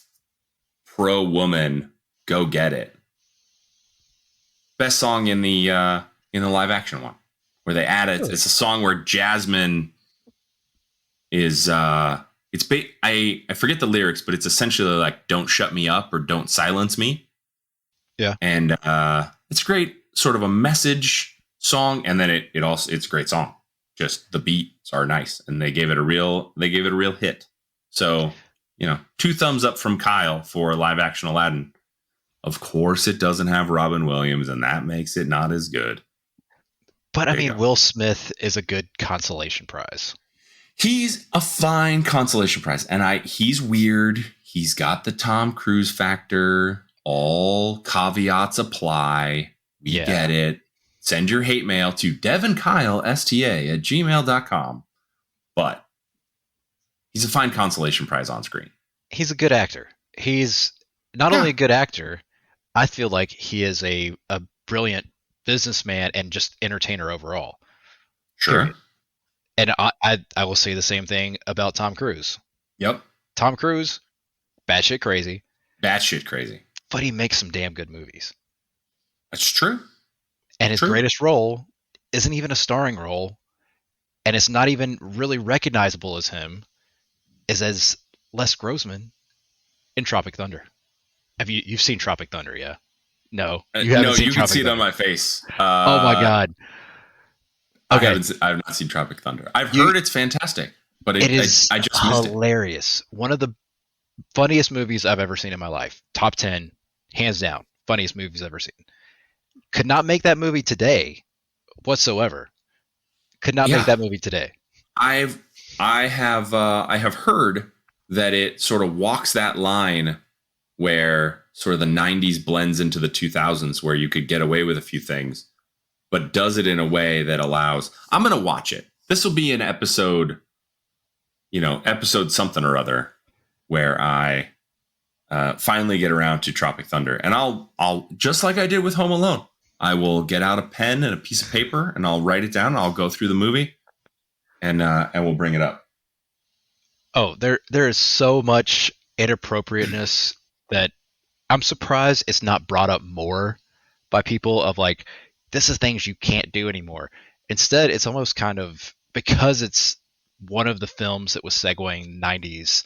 pro woman, go get it. Best song in the live action one, where they added it's a song where Jasmine is I forget the lyrics, but it's essentially like "Don't shut me up" or "Don't silence me." Yeah, and it's great, sort of a message song, and then it's a great song. Just the beats are nice, and they gave it a real hit. So 2 thumbs up from Kyle for live action Aladdin. Of course, it doesn't have Robin Williams, and that makes it not as good. But I mean, Will Smith is a good consolation prize. He's a fine consolation prize, and he's weird. He's got the Tom Cruise factor. All caveats apply. We get it. Send your hate mail to devnkylesta@gmail.com. But he's a fine consolation prize on screen. He's a good actor. He's not only a good actor, I feel like he is a brilliant businessman and just entertainer overall. Sure. Period. And I will say the same thing about Tom Cruise. Yep. Tom Cruise, batshit crazy. Batshit crazy. But he makes some damn good movies. That's true. And his greatest role isn't even a starring role, and it's not even really recognizable as him, is as Les Grossman in Tropic Thunder. You've seen Tropic Thunder, yeah? No. You can see it on my face. Oh my God. Okay. I have not seen Tropic Thunder. I've heard it's fantastic, but I just missed hilarious. One of the funniest movies I've ever seen in my life. Top 10, hands down. Funniest movies I've ever seen. Could not make that movie today whatsoever. Could not make that movie today. I have heard that it sort of walks that line where sort of the 90s blends into the 2000s, where you could get away with a few things, but does it in a way that allows, I'm going to watch it. This will be an episode, episode something or other, where I finally get around to Tropic Thunder. And I'll just like I did with Home Alone, I will get out a pen and a piece of paper and I'll write it down. And I'll go through the movie and we'll bring it up. Oh, there is so much inappropriateness that I'm surprised it's not brought up more by people, of like, this is things you can't do anymore. Instead, it's almost kind of, because it's one of the films that was segueing 90s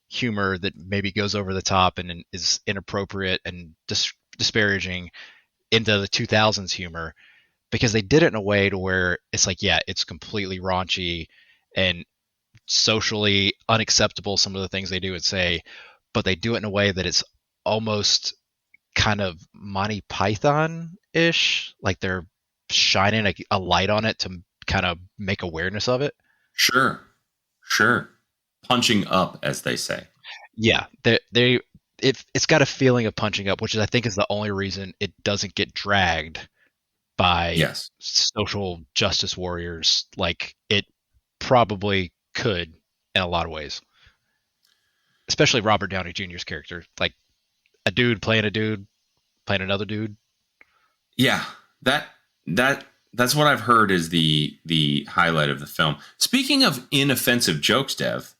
humor that maybe goes over the top and is inappropriate and disparaging into the 2000s humor, because they did it in a way to where it's like, yeah, it's completely raunchy and socially unacceptable, some of the things they do and say, but they do it in a way that it's almost kind of Monty Python-ish, like they're shining a light on it to kind of make awareness of it. Sure. Punching up, as they say. Yeah, it's got a feeling of punching up, which I think is the only reason it doesn't get dragged by social justice warriors like it probably could in a lot of ways. Especially Robert Downey Jr.'s character, like a dude playing another dude. Yeah, that's what I've heard is the highlight of the film. Speaking of inoffensive jokes, Dev,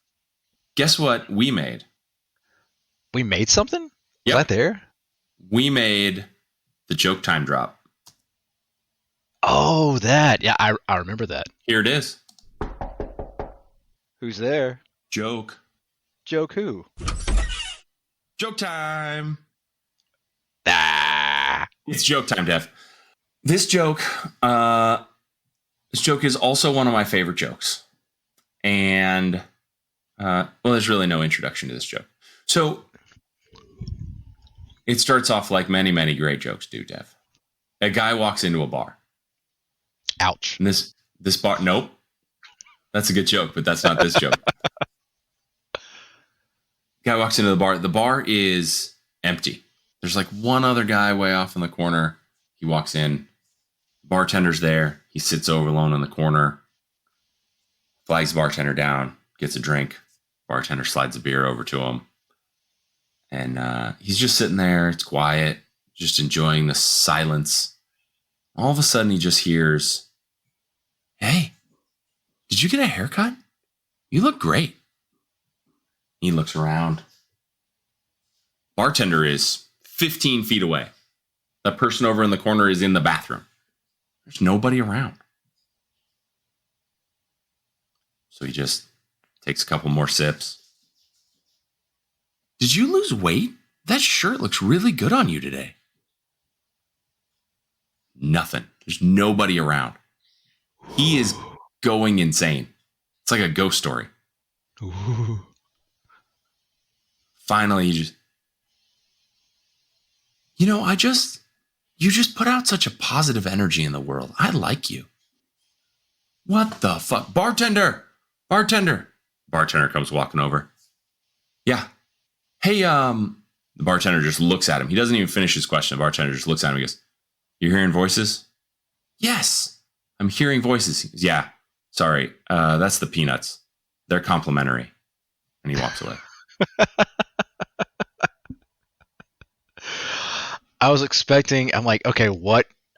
guess what we made? We made something? Yep. Was that there? We made the joke time drop. Oh, that. Yeah, I remember that. Here it is. Who's there? Joke. Joke who? Joke time. Ah. It's joke time, Dev. This joke is also one of my favorite jokes. And, well, there's really no introduction to this joke. So it starts off like many, many great jokes do, Dev. A guy walks into a bar. Ouch. And this bar, nope. That's a good joke, but that's not this joke. Guy walks into the bar. The bar is empty. There's like one other guy way off in the corner. He walks in. Bartender's there. He sits over alone in the corner. Flags the bartender down. Gets a drink. Bartender slides a beer over to him. And he's just sitting there. It's quiet. Just enjoying the silence. All of a sudden, he just hears, "Hey, did you get a haircut? You look great." He looks around. Bartender is 15 feet away. That person over in the corner is in the bathroom. There's nobody around. So he just takes a couple more sips. "Did you lose weight? That shirt looks really good on you today." Nothing. There's nobody around. He is going insane. It's like a ghost story. Ooh. Finally, you just put out such a positive energy in the world. I like you. "What the fuck? Bartender! Bartender comes walking over. "Yeah. Hey, the bartender just looks at him. He doesn't even finish his question. The bartender just looks at him and goes, "You're hearing voices?" "Yes, I'm hearing voices." He goes, "Yeah, sorry. That's the peanuts. They're complimentary." And he walks away. I was expecting, I'm like, okay,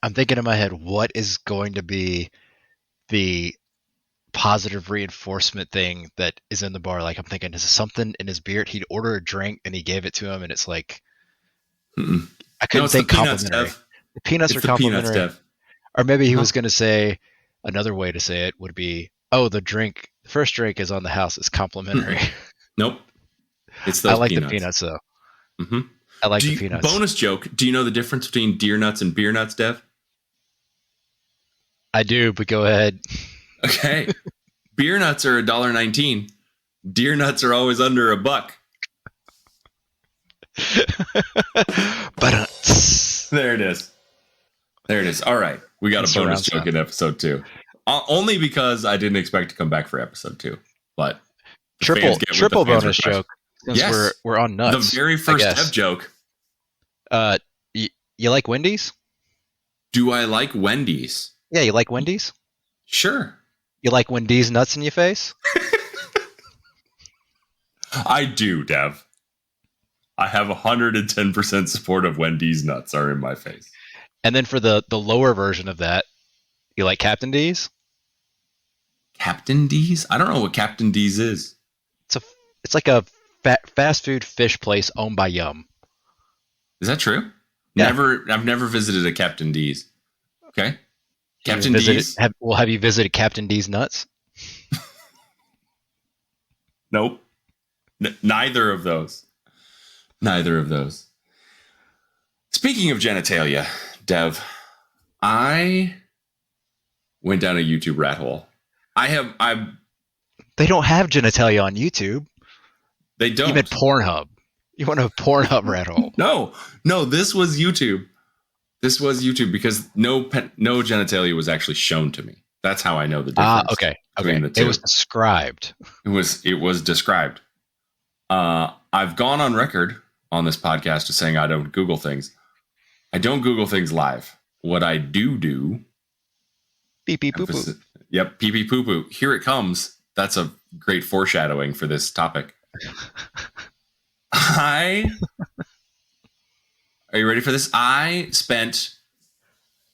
I'm thinking in my head, what is going to be the positive reinforcement thing that is in the bar? Like, I'm thinking, is it something in his beard? He'd order a drink and he gave it to him, and it's like, I couldn't think complimentary. The peanuts are complimentary. Peanuts, or maybe he was going to say, another way to say it would be, "Oh, the first drink is on the house. It's complimentary." Nope. It's those I like peanuts. the peanuts, though. Mm-hmm. I like the peanuts. Bonus joke. Do you know the difference between deer nuts and beer nuts, Dev? I do, but go ahead. Okay. Beer nuts are $1.19. Deer nuts are always under $1. There it is. All right. We got a bonus joke in episode 2. Only because I didn't expect to come back for episode 2. But triple bonus joke. Since we're on nuts. The very first Dev joke. You like Wendy's? Do I like Wendy's? Yeah, you like Wendy's? Sure. You like Wendy's nuts in your face? I do, Dev. I have 110% support of Wendy's nuts are in my face. And then for the lower version of that, you like Captain D's? Captain D's? I don't know what Captain D's is. It's like a fast food fish place owned by Yum. Is that true? Yeah. I've never visited a Captain D's. Okay. Captain D's. Have you visited Captain D's nuts? Nope. Neither of those. Neither of those. Speaking of genitalia, Dev, I went down a YouTube rat hole. They don't have genitalia on YouTube. They don't. You meant Pornhub. You want a Pornhub rat hole? No, this was YouTube. This was YouTube because no genitalia was actually shown to me. That's how I know the difference. Okay. The two. It was described. It was described. I've gone on record on this podcast as saying I don't Google things. I don't Google things live. What I do. Pee pee poo poo. Yep, pee pee poo poo. Here it comes. That's a great foreshadowing for this topic. Are you ready for this? I'm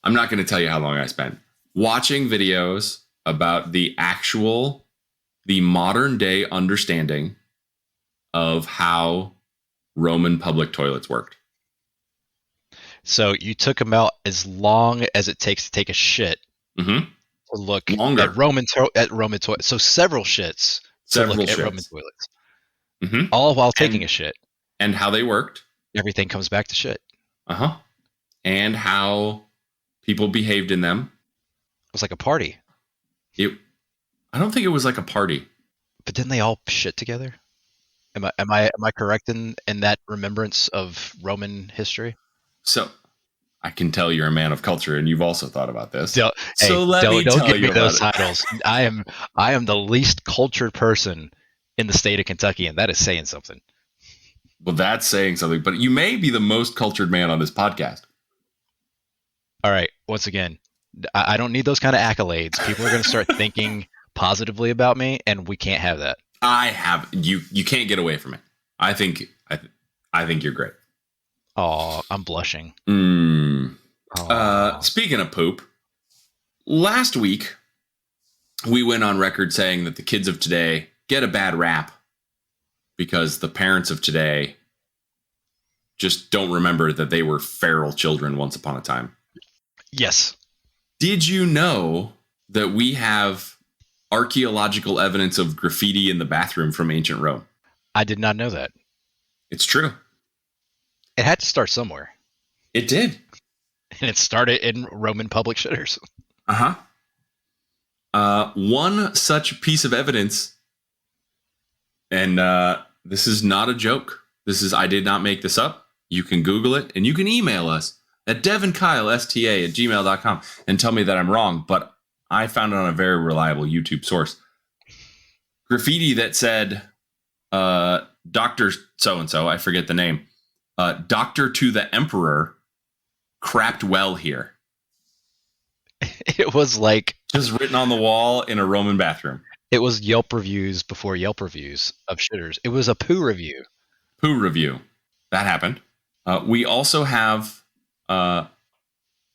not going to tell you how long I spent watching videos about the modern day understanding of how Roman public toilets worked. So you took them out as long as it takes to take a shit to look longer at Roman toilets. So several shits to look at Roman toilets. All while taking a shit. And how they worked. Everything comes back to shit. And how people behaved in them. It was like a party. I don't think it was like a party. But didn't they all shit together? Am I correct in that remembrance of Roman history? So I can tell you're a man of culture, and you've also thought about this. Don't give me those titles. I am the least cultured person in the state of Kentucky, and that is saying something. Well, that's saying something, but you may be the most cultured man on this podcast. All right. Once again, I don't need those kind of accolades. People are going to start thinking positively about me, and we can't have that. You can't get away from it. I think you're great. Oh, I'm blushing. Speaking of poop, last week we went on record saying that the kids of today get a bad rap because the parents of today just don't remember that they were feral children once upon a time. Yes. Did you know that we have archaeological evidence of graffiti in the bathroom from ancient Rome? I did not know that. It's true. It had to start somewhere. It did. And it started in Roman public shitters. One such piece of evidence, and this is not a joke. I did not make this up. You can Google it, and you can email us at devnkylesta@gmail.com and tell me that I'm wrong, but I found it on a very reliable YouTube source. Graffiti that said, Dr. So-and-so, I forget the name, Doctor to the Emperor, crapped well here. It was like... just written on the wall in a Roman bathroom. It was Yelp Reviews before Yelp Reviews of shitters. It was a poo review. Poo review. That happened. We also have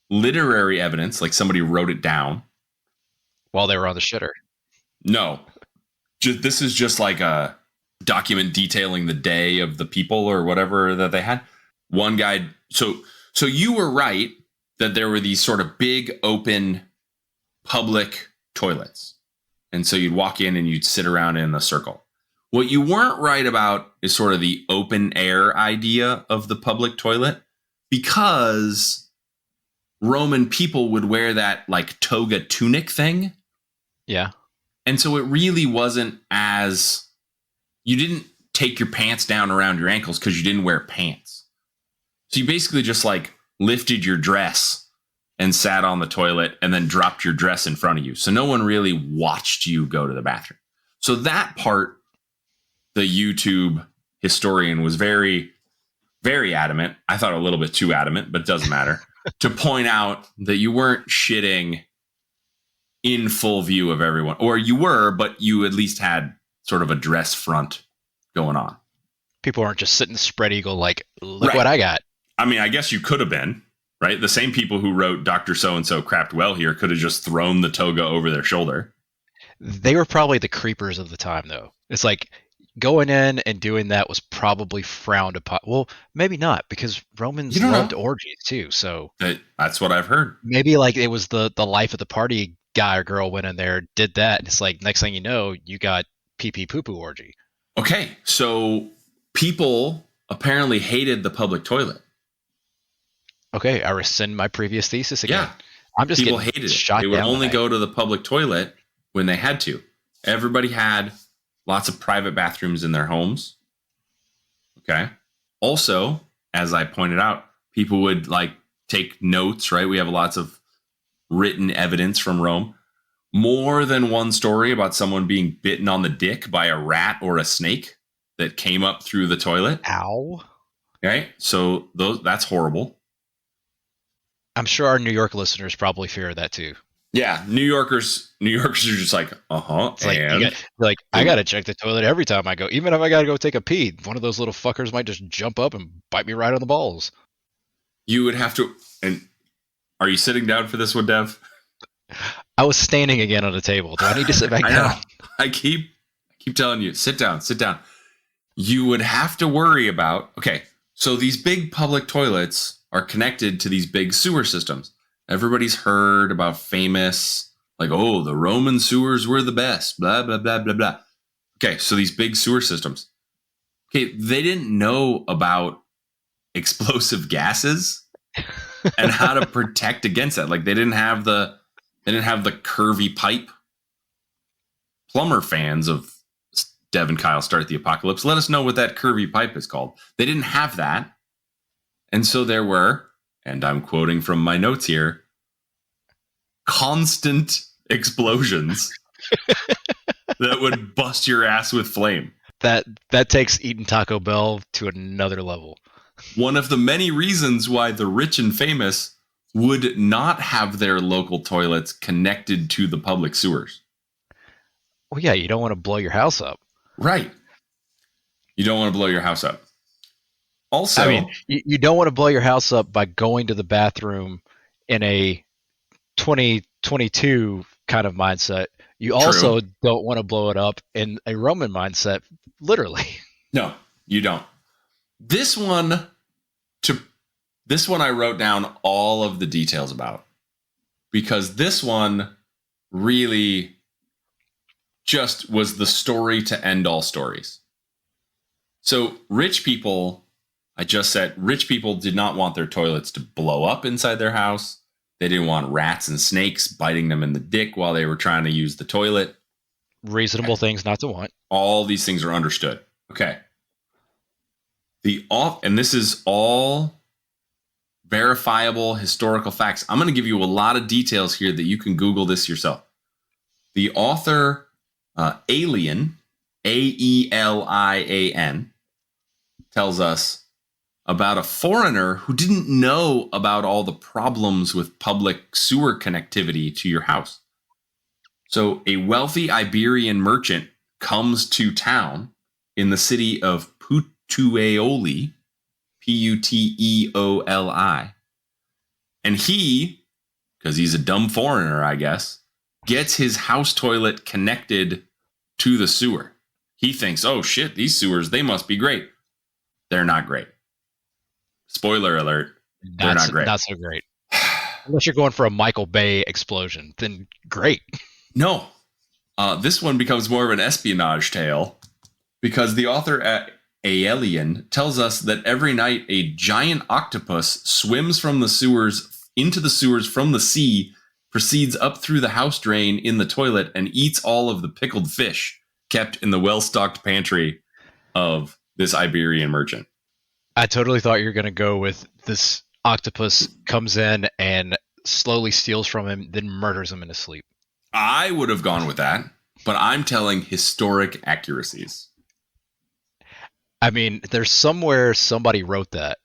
literary evidence, like somebody wrote it down. While they were on the shitter. No. This is just like a document detailing the day of the people or whatever that they had. One guy... So you were right that there were these sort of big, open, public toilets. And so you'd walk in and you'd sit around in a circle. What you weren't right about is sort of the open air idea of the public toilet, because Roman people would wear that like toga tunic thing. Yeah. And so it really wasn't as... you didn't take your pants down around your ankles because you didn't wear pants. So you basically just like lifted your dress and sat on the toilet and then dropped your dress in front of you. So no one really watched you go to the bathroom. So that part, the YouTube historian was very, very adamant. I thought a little bit too adamant, but it doesn't matter. To point out that you weren't shitting in full view of everyone. Or you were, but you at least had sort of a dress front going on. People aren't just sitting spread eagle like, look what I got. I mean, I guess you could have been, right? The same people who wrote Dr. So-and-so crapped well here could have just thrown the toga over their shoulder. They were probably the creepers of the time, though. It's like going in and doing that was probably frowned upon. Well, maybe not, because Romans loved orgies too. So that's what I've heard. Maybe like it was the life of the party guy or girl went in there, did that. And it's like, next thing you know, you got pee-pee poo-poo orgy. Okay, so people apparently hated the public toilet. Okay, I rescind my previous thesis again. Yeah, I'm just people getting hated shot it. They would down only tonight. go to the public toilet when they had to. Everybody had lots of private bathrooms in their homes. Okay. Also, as I pointed out, people would like take notes, right? We have lots of written evidence from Rome. More than one story about someone being bitten on the dick by a rat or a snake that came up through the toilet. Ow. Right? So that's horrible. I'm sure our New York listeners probably fear that too. Yeah, New Yorkers are just like, It's like, I gotta check the toilet every time I go, even if I gotta go take a pee. One of those little fuckers might just jump up and bite me right on the balls. You would have to. And are you sitting down for this one, Dev? I was standing again on the table. Do I need to sit back down? I keep telling you, sit down. You would have to worry about. Okay, so these big public toilets are connected to these big sewer systems. Everybody's heard about famous, like, oh, the Roman sewers were the best, blah, blah, blah, blah, blah. Okay, so these big sewer systems. Okay, they didn't know about explosive gases and how to protect against that. Like, they didn't have the curvy pipe. Plumber fans of Dev and Kyle Start the Apocalypse, let us know what that curvy pipe is called. They didn't have that. And so there were, and I'm quoting from my notes here, constant explosions that would bust your ass with flame. That takes eating Taco Bell to another level. One of the many reasons why the rich and famous would not have their local toilets connected to the public sewers. Well, yeah, you don't want to blow your house up. Right. You don't want to blow your house up. Also, I mean, you don't want to blow your house up by going to the bathroom in a 2022 kind of mindset. You also don't want to blow it up in a Roman mindset, literally. No, you don't. This one I wrote down all of the details about, because this one really just was the story to end all stories. So rich people, I just said, rich people did not want their toilets to blow up inside their house. They didn't want rats and snakes biting them in the dick while they were trying to use the toilet. Reasonable things not to want. All these things are understood. Okay. And this is all verifiable historical facts. I'm going to give you a lot of details here that you can Google this yourself. The author, Aelian, Aelian, tells us about a foreigner who didn't know about all the problems with public sewer connectivity to your house. So a wealthy Iberian merchant comes to town in the city of Puteoli, Puteoli, and he, because he's a dumb foreigner, I guess, gets his house toilet connected to the sewer. He thinks, oh shit, these sewers, they must be great. They're not great. Spoiler alert, they're not great. Not so great. Unless you're going for a Michael Bay explosion, then great. No. This one becomes more of an espionage tale because the author Aelian tells us that every night a giant octopus swims from the sewers into the sewers from the sea, proceeds up through the house drain in the toilet, and eats all of the pickled fish kept in the well-stocked pantry of this Iberian merchant. I totally thought you were going to go with this octopus comes in and slowly steals from him, then murders him in his sleep. I would have gone with that, but I'm telling historic accuracies. I mean, there's somewhere somebody wrote that,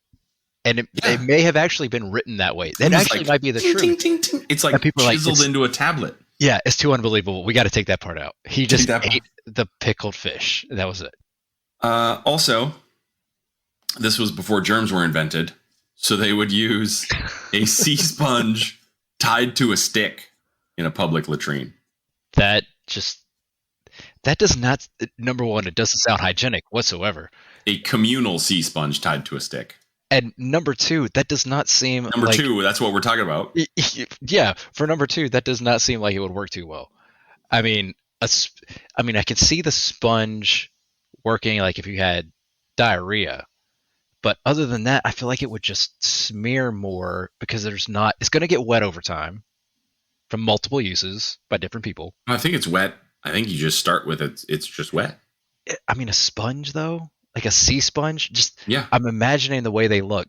and it may have actually been written that way. That actually might be the truth. Ting, ting, ting. It's like chiseled into a tablet. Yeah, it's too unbelievable. We got to take that part out. He just ate the pickled fish. That was it. Also, this was before germs were invented, so they would use a sea sponge tied to a stick in a public latrine. That does not, number one, it doesn't sound hygienic whatsoever. A communal sea sponge tied to a stick. And number two, that does not seem Number two, that's what we're talking about. Yeah, for number two, that does not seem like it would work too well. I mean, I can see the sponge working, like if you had diarrhea. But other than that, I feel like it would just smear more because it's going to get wet over time from multiple uses by different people. I think it's wet. I think you just start with it. It's just wet. I mean, a sponge though, like a sea sponge, just, yeah. I'm imagining the way they look,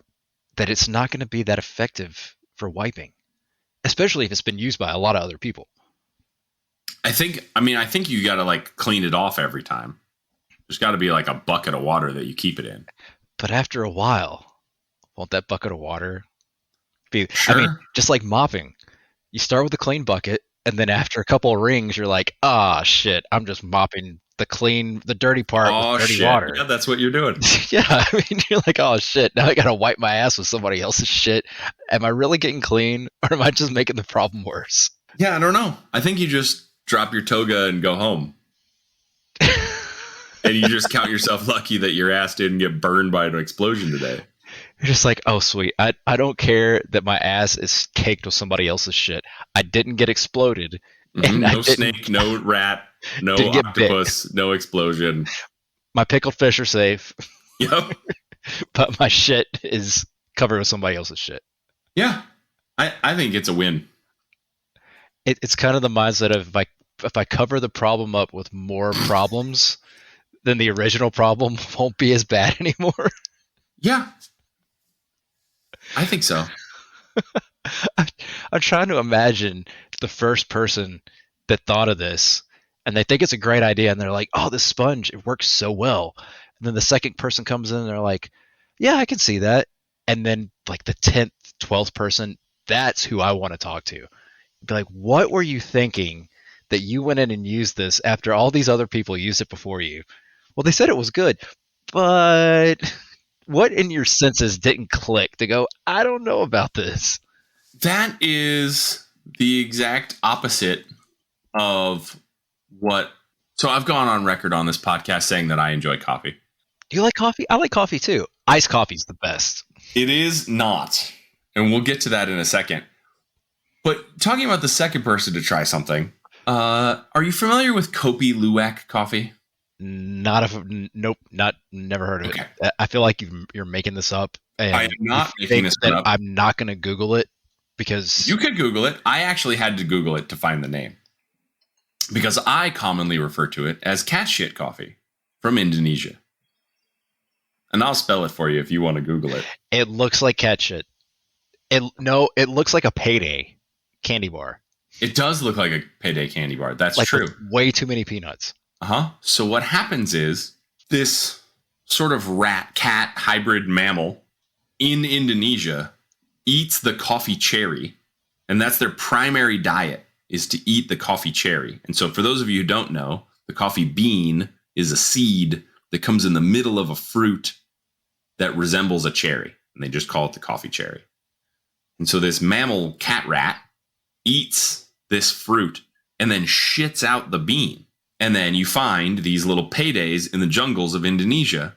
that it's not going to be that effective for wiping, especially if it's been used by a lot of other people. I think you got to like clean it off every time. There's got to be like a bucket of water that you keep it in. But after a while, won't that bucket of water be, sure. I mean, just like mopping, you start with a clean bucket, and then after a couple of rings, you're like, shit, I'm just mopping the dirty part with dirty water. Yeah, that's what you're doing. Yeah, I mean, you're like, oh shit, now I gotta wipe my ass with somebody else's shit. Am I really getting clean, or am I just making the problem worse? Yeah, I don't know. I think you just drop your toga and go home. And you just count yourself lucky that your ass didn't get burned by an explosion today. You're just like, oh, sweet. I don't care that my ass is caked with somebody else's shit. I didn't get exploded. And no snake, no rat, no octopus, no explosion. My pickled fish are safe. Yep. But my shit is covered with somebody else's shit. Yeah. I think it's a win. It's kind of the mindset of if I cover the problem up with more problems, then the original problem won't be as bad anymore. Yeah. I think so. I'm trying to imagine the first person that thought of this, and they think it's a great idea, and they're like, oh, this sponge, it works so well. And then the second person comes in, and they're like, yeah, I can see that. And then like the 10th, 12th person, that's who I want to talk to. Be like, what were you thinking that you went in and used this after all these other people used it before you? Well, they said it was good, but what in your senses didn't click to go, I don't know about this? That is the exact opposite of what. So I've gone on record on this podcast saying that I enjoy coffee. Do you like coffee? I like coffee too. Iced coffee's the best. It is not. And we'll get to that in a second. But talking about the second person to try something, are you familiar with Kopi Luwak coffee? Nope, never heard of it. I feel like you're making this up. And I am not making this up. I'm not going to Google it because you could Google it. I actually had to Google it to find the name because I commonly refer to it as cat shit coffee from Indonesia. And I'll spell it for you if you want to Google it. It looks like cat shit. It looks like a Payday candy bar. It does look like a Payday candy bar. That's like true. Way too many peanuts. So what happens is this sort of rat-cat hybrid mammal in Indonesia eats the coffee cherry, and that's their primary diet, is to eat the coffee cherry. And so for those of you who don't know, the coffee bean is a seed that comes in the middle of a fruit that resembles a cherry, and they just call it the coffee cherry. And so this mammal cat rat eats this fruit and then shits out the bean. And then you find these little paydays in the jungles of Indonesia.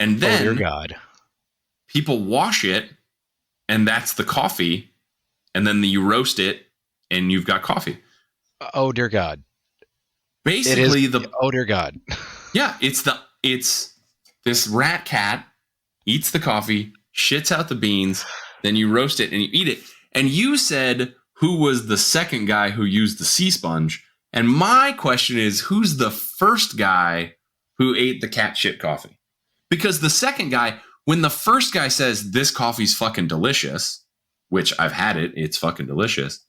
And then dear God, people wash it, and that's the coffee. And then you roast it, and you've got coffee. Oh, dear God. Basically, oh, dear God. Yeah, it's this rat cat eats the coffee, shits out the beans, then you roast it and you eat it. And you said who was the second guy who used the sea sponge. And my question is, who's the first guy who ate the cat shit coffee? Because the second guy, when the first guy says this coffee's fucking delicious, which I've had it, it's fucking delicious.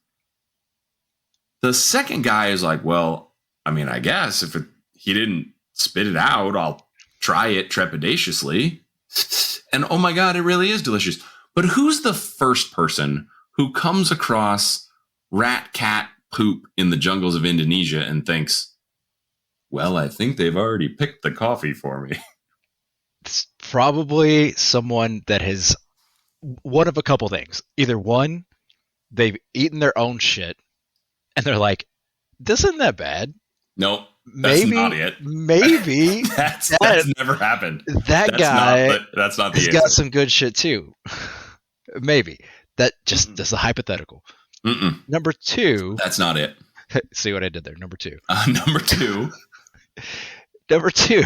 The second guy is like, well, I mean, I guess if he didn't spit it out, I'll try it trepidatiously. And oh my God, it really is delicious. But who's the first person who comes across rat cat poop in the jungles of Indonesia and thinks, well, I think they've already picked the coffee for me? It's probably someone that has one of a couple things. Either one, they've eaten their own shit and they're like, this isn't that bad. Nope. That's not it. Maybe that's never happened. That's guy that's not the he's answer. Got some good shit too. Maybe. That just is a hypothetical. Number two. That's not it. See what I did there? Number two. Number two. Number two.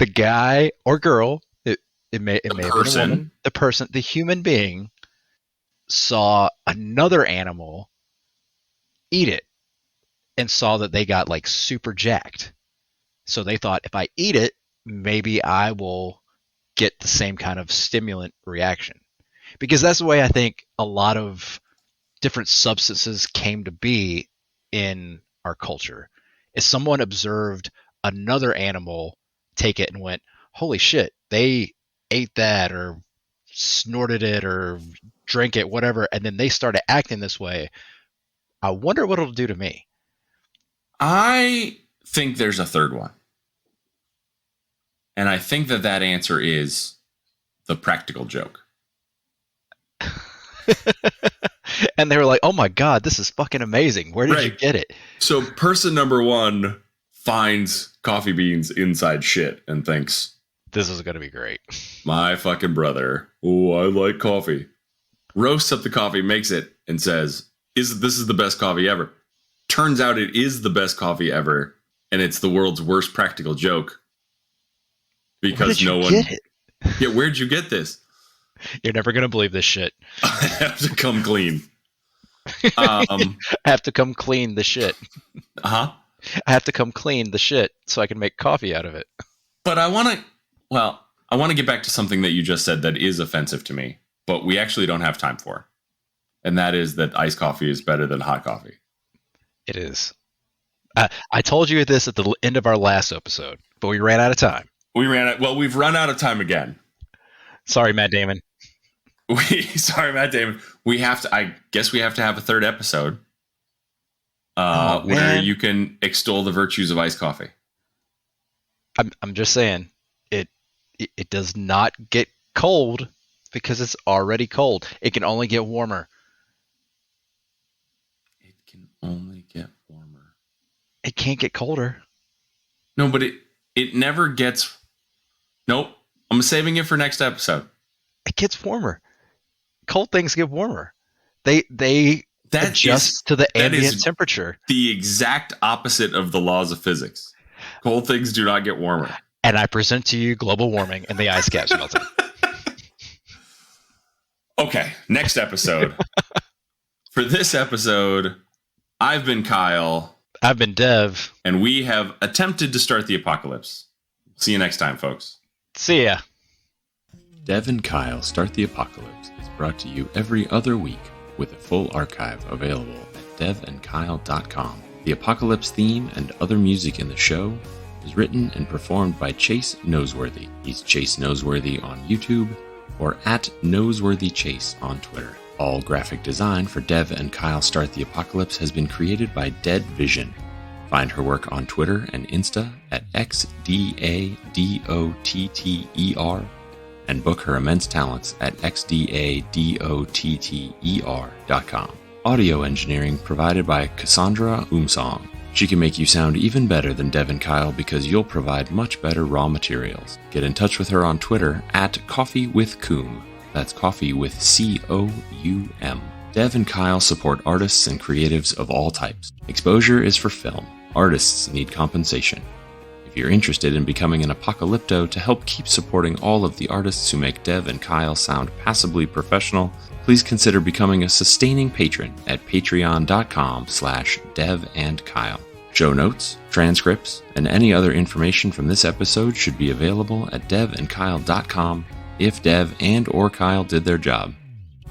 the guy or girl, it may have been a woman, the human being saw another animal eat it and saw that they got like super jacked. So they thought, if I eat it, maybe I will get the same kind of stimulant reaction. Because that's the way I think a lot of different substances came to be in our culture. Is someone observed another animal take it and went, holy shit, they ate that or snorted it or drank it, whatever, and then they started acting this way. I wonder what it'll do to me. I think there's a third one. And I think that answer is the practical joke. And they were like, oh my God, this is fucking amazing. Where did you get it? So person number one finds coffee beans inside shit and thinks, this is going to be great. My fucking brother. Oh, I like coffee. Roasts up the coffee, makes it, and says, this is the best coffee ever. Turns out it is the best coffee ever, and it's the world's worst practical joke. Because no one... Get it? Yeah, where'd you get this? You're never going to believe this shit. I have to come clean. I have to come clean the shit. Uh-huh. I have to come clean the shit so I can make coffee out of it. But I want to get back to something that you just said that is offensive to me, but we actually don't have time for. And that is that iced coffee is better than hot coffee. It is. I told you this at the end of our last episode, but we ran out of time. We've run out of time again. Sorry, Matt Damon. Sorry, Matt Damon. I guess we have to have a third episode where you can extol the virtues of iced coffee. I'm just saying, it does not get cold because it's already cold. It can only get warmer. It can only get warmer. It can't get colder. No, but it never gets... Nope. I'm saving it for next episode. It gets warmer. Cold things get warmer. They adjust to the ambient temperature. The exact opposite of the laws of physics. Cold things do not get warmer. And I present to you global warming and the ice caps melting. Okay, next episode. For this episode, I've been Kyle. I've been Dev. And we have attempted to start the apocalypse. See you next time, folks. See ya. Dev and Kyle Start the Apocalypse is brought to you every other week with a full archive available at devnkyle.com. The Apocalypse theme and other music in the show is written and performed by Chase Noseworthy. He's Chase Noseworthy on YouTube or at NoseworthyChase on Twitter. All graphic design for Dev and Kyle Start the Apocalypse has been created by Dead Vision. Find her work on Twitter and Insta at XDADOTTER and book her immense talents at xdadotter.com. Audio engineering provided by Cassandra Umsong. She can make you sound even better than Dev and Kyle because you'll provide much better raw materials. Get in touch with her on Twitter at coffeewithcoom. That's coffee with COUM. Dev and Kyle support artists and creatives of all types. Exposure is for film. Artists need compensation. If you're interested in becoming an apocalypto to help keep supporting all of the artists who make Dev and Kyle sound passably professional, please consider becoming a sustaining patron at patreon.com/devandkyle. Show notes, transcripts, and any other information from this episode should be available at devandkyle.com if Dev and or Kyle did their job.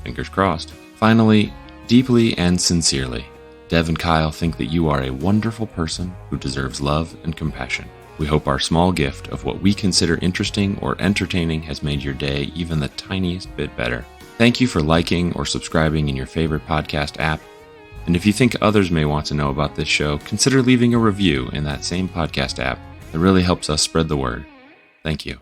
Fingers crossed. Finally, deeply and sincerely, Dev and Kyle think that you are a wonderful person who deserves love and compassion. We hope our small gift of what we consider interesting or entertaining has made your day even the tiniest bit better. Thank you for liking or subscribing in your favorite podcast app. And if you think others may want to know about this show, consider leaving a review in that same podcast app. It really helps us spread the word. Thank you.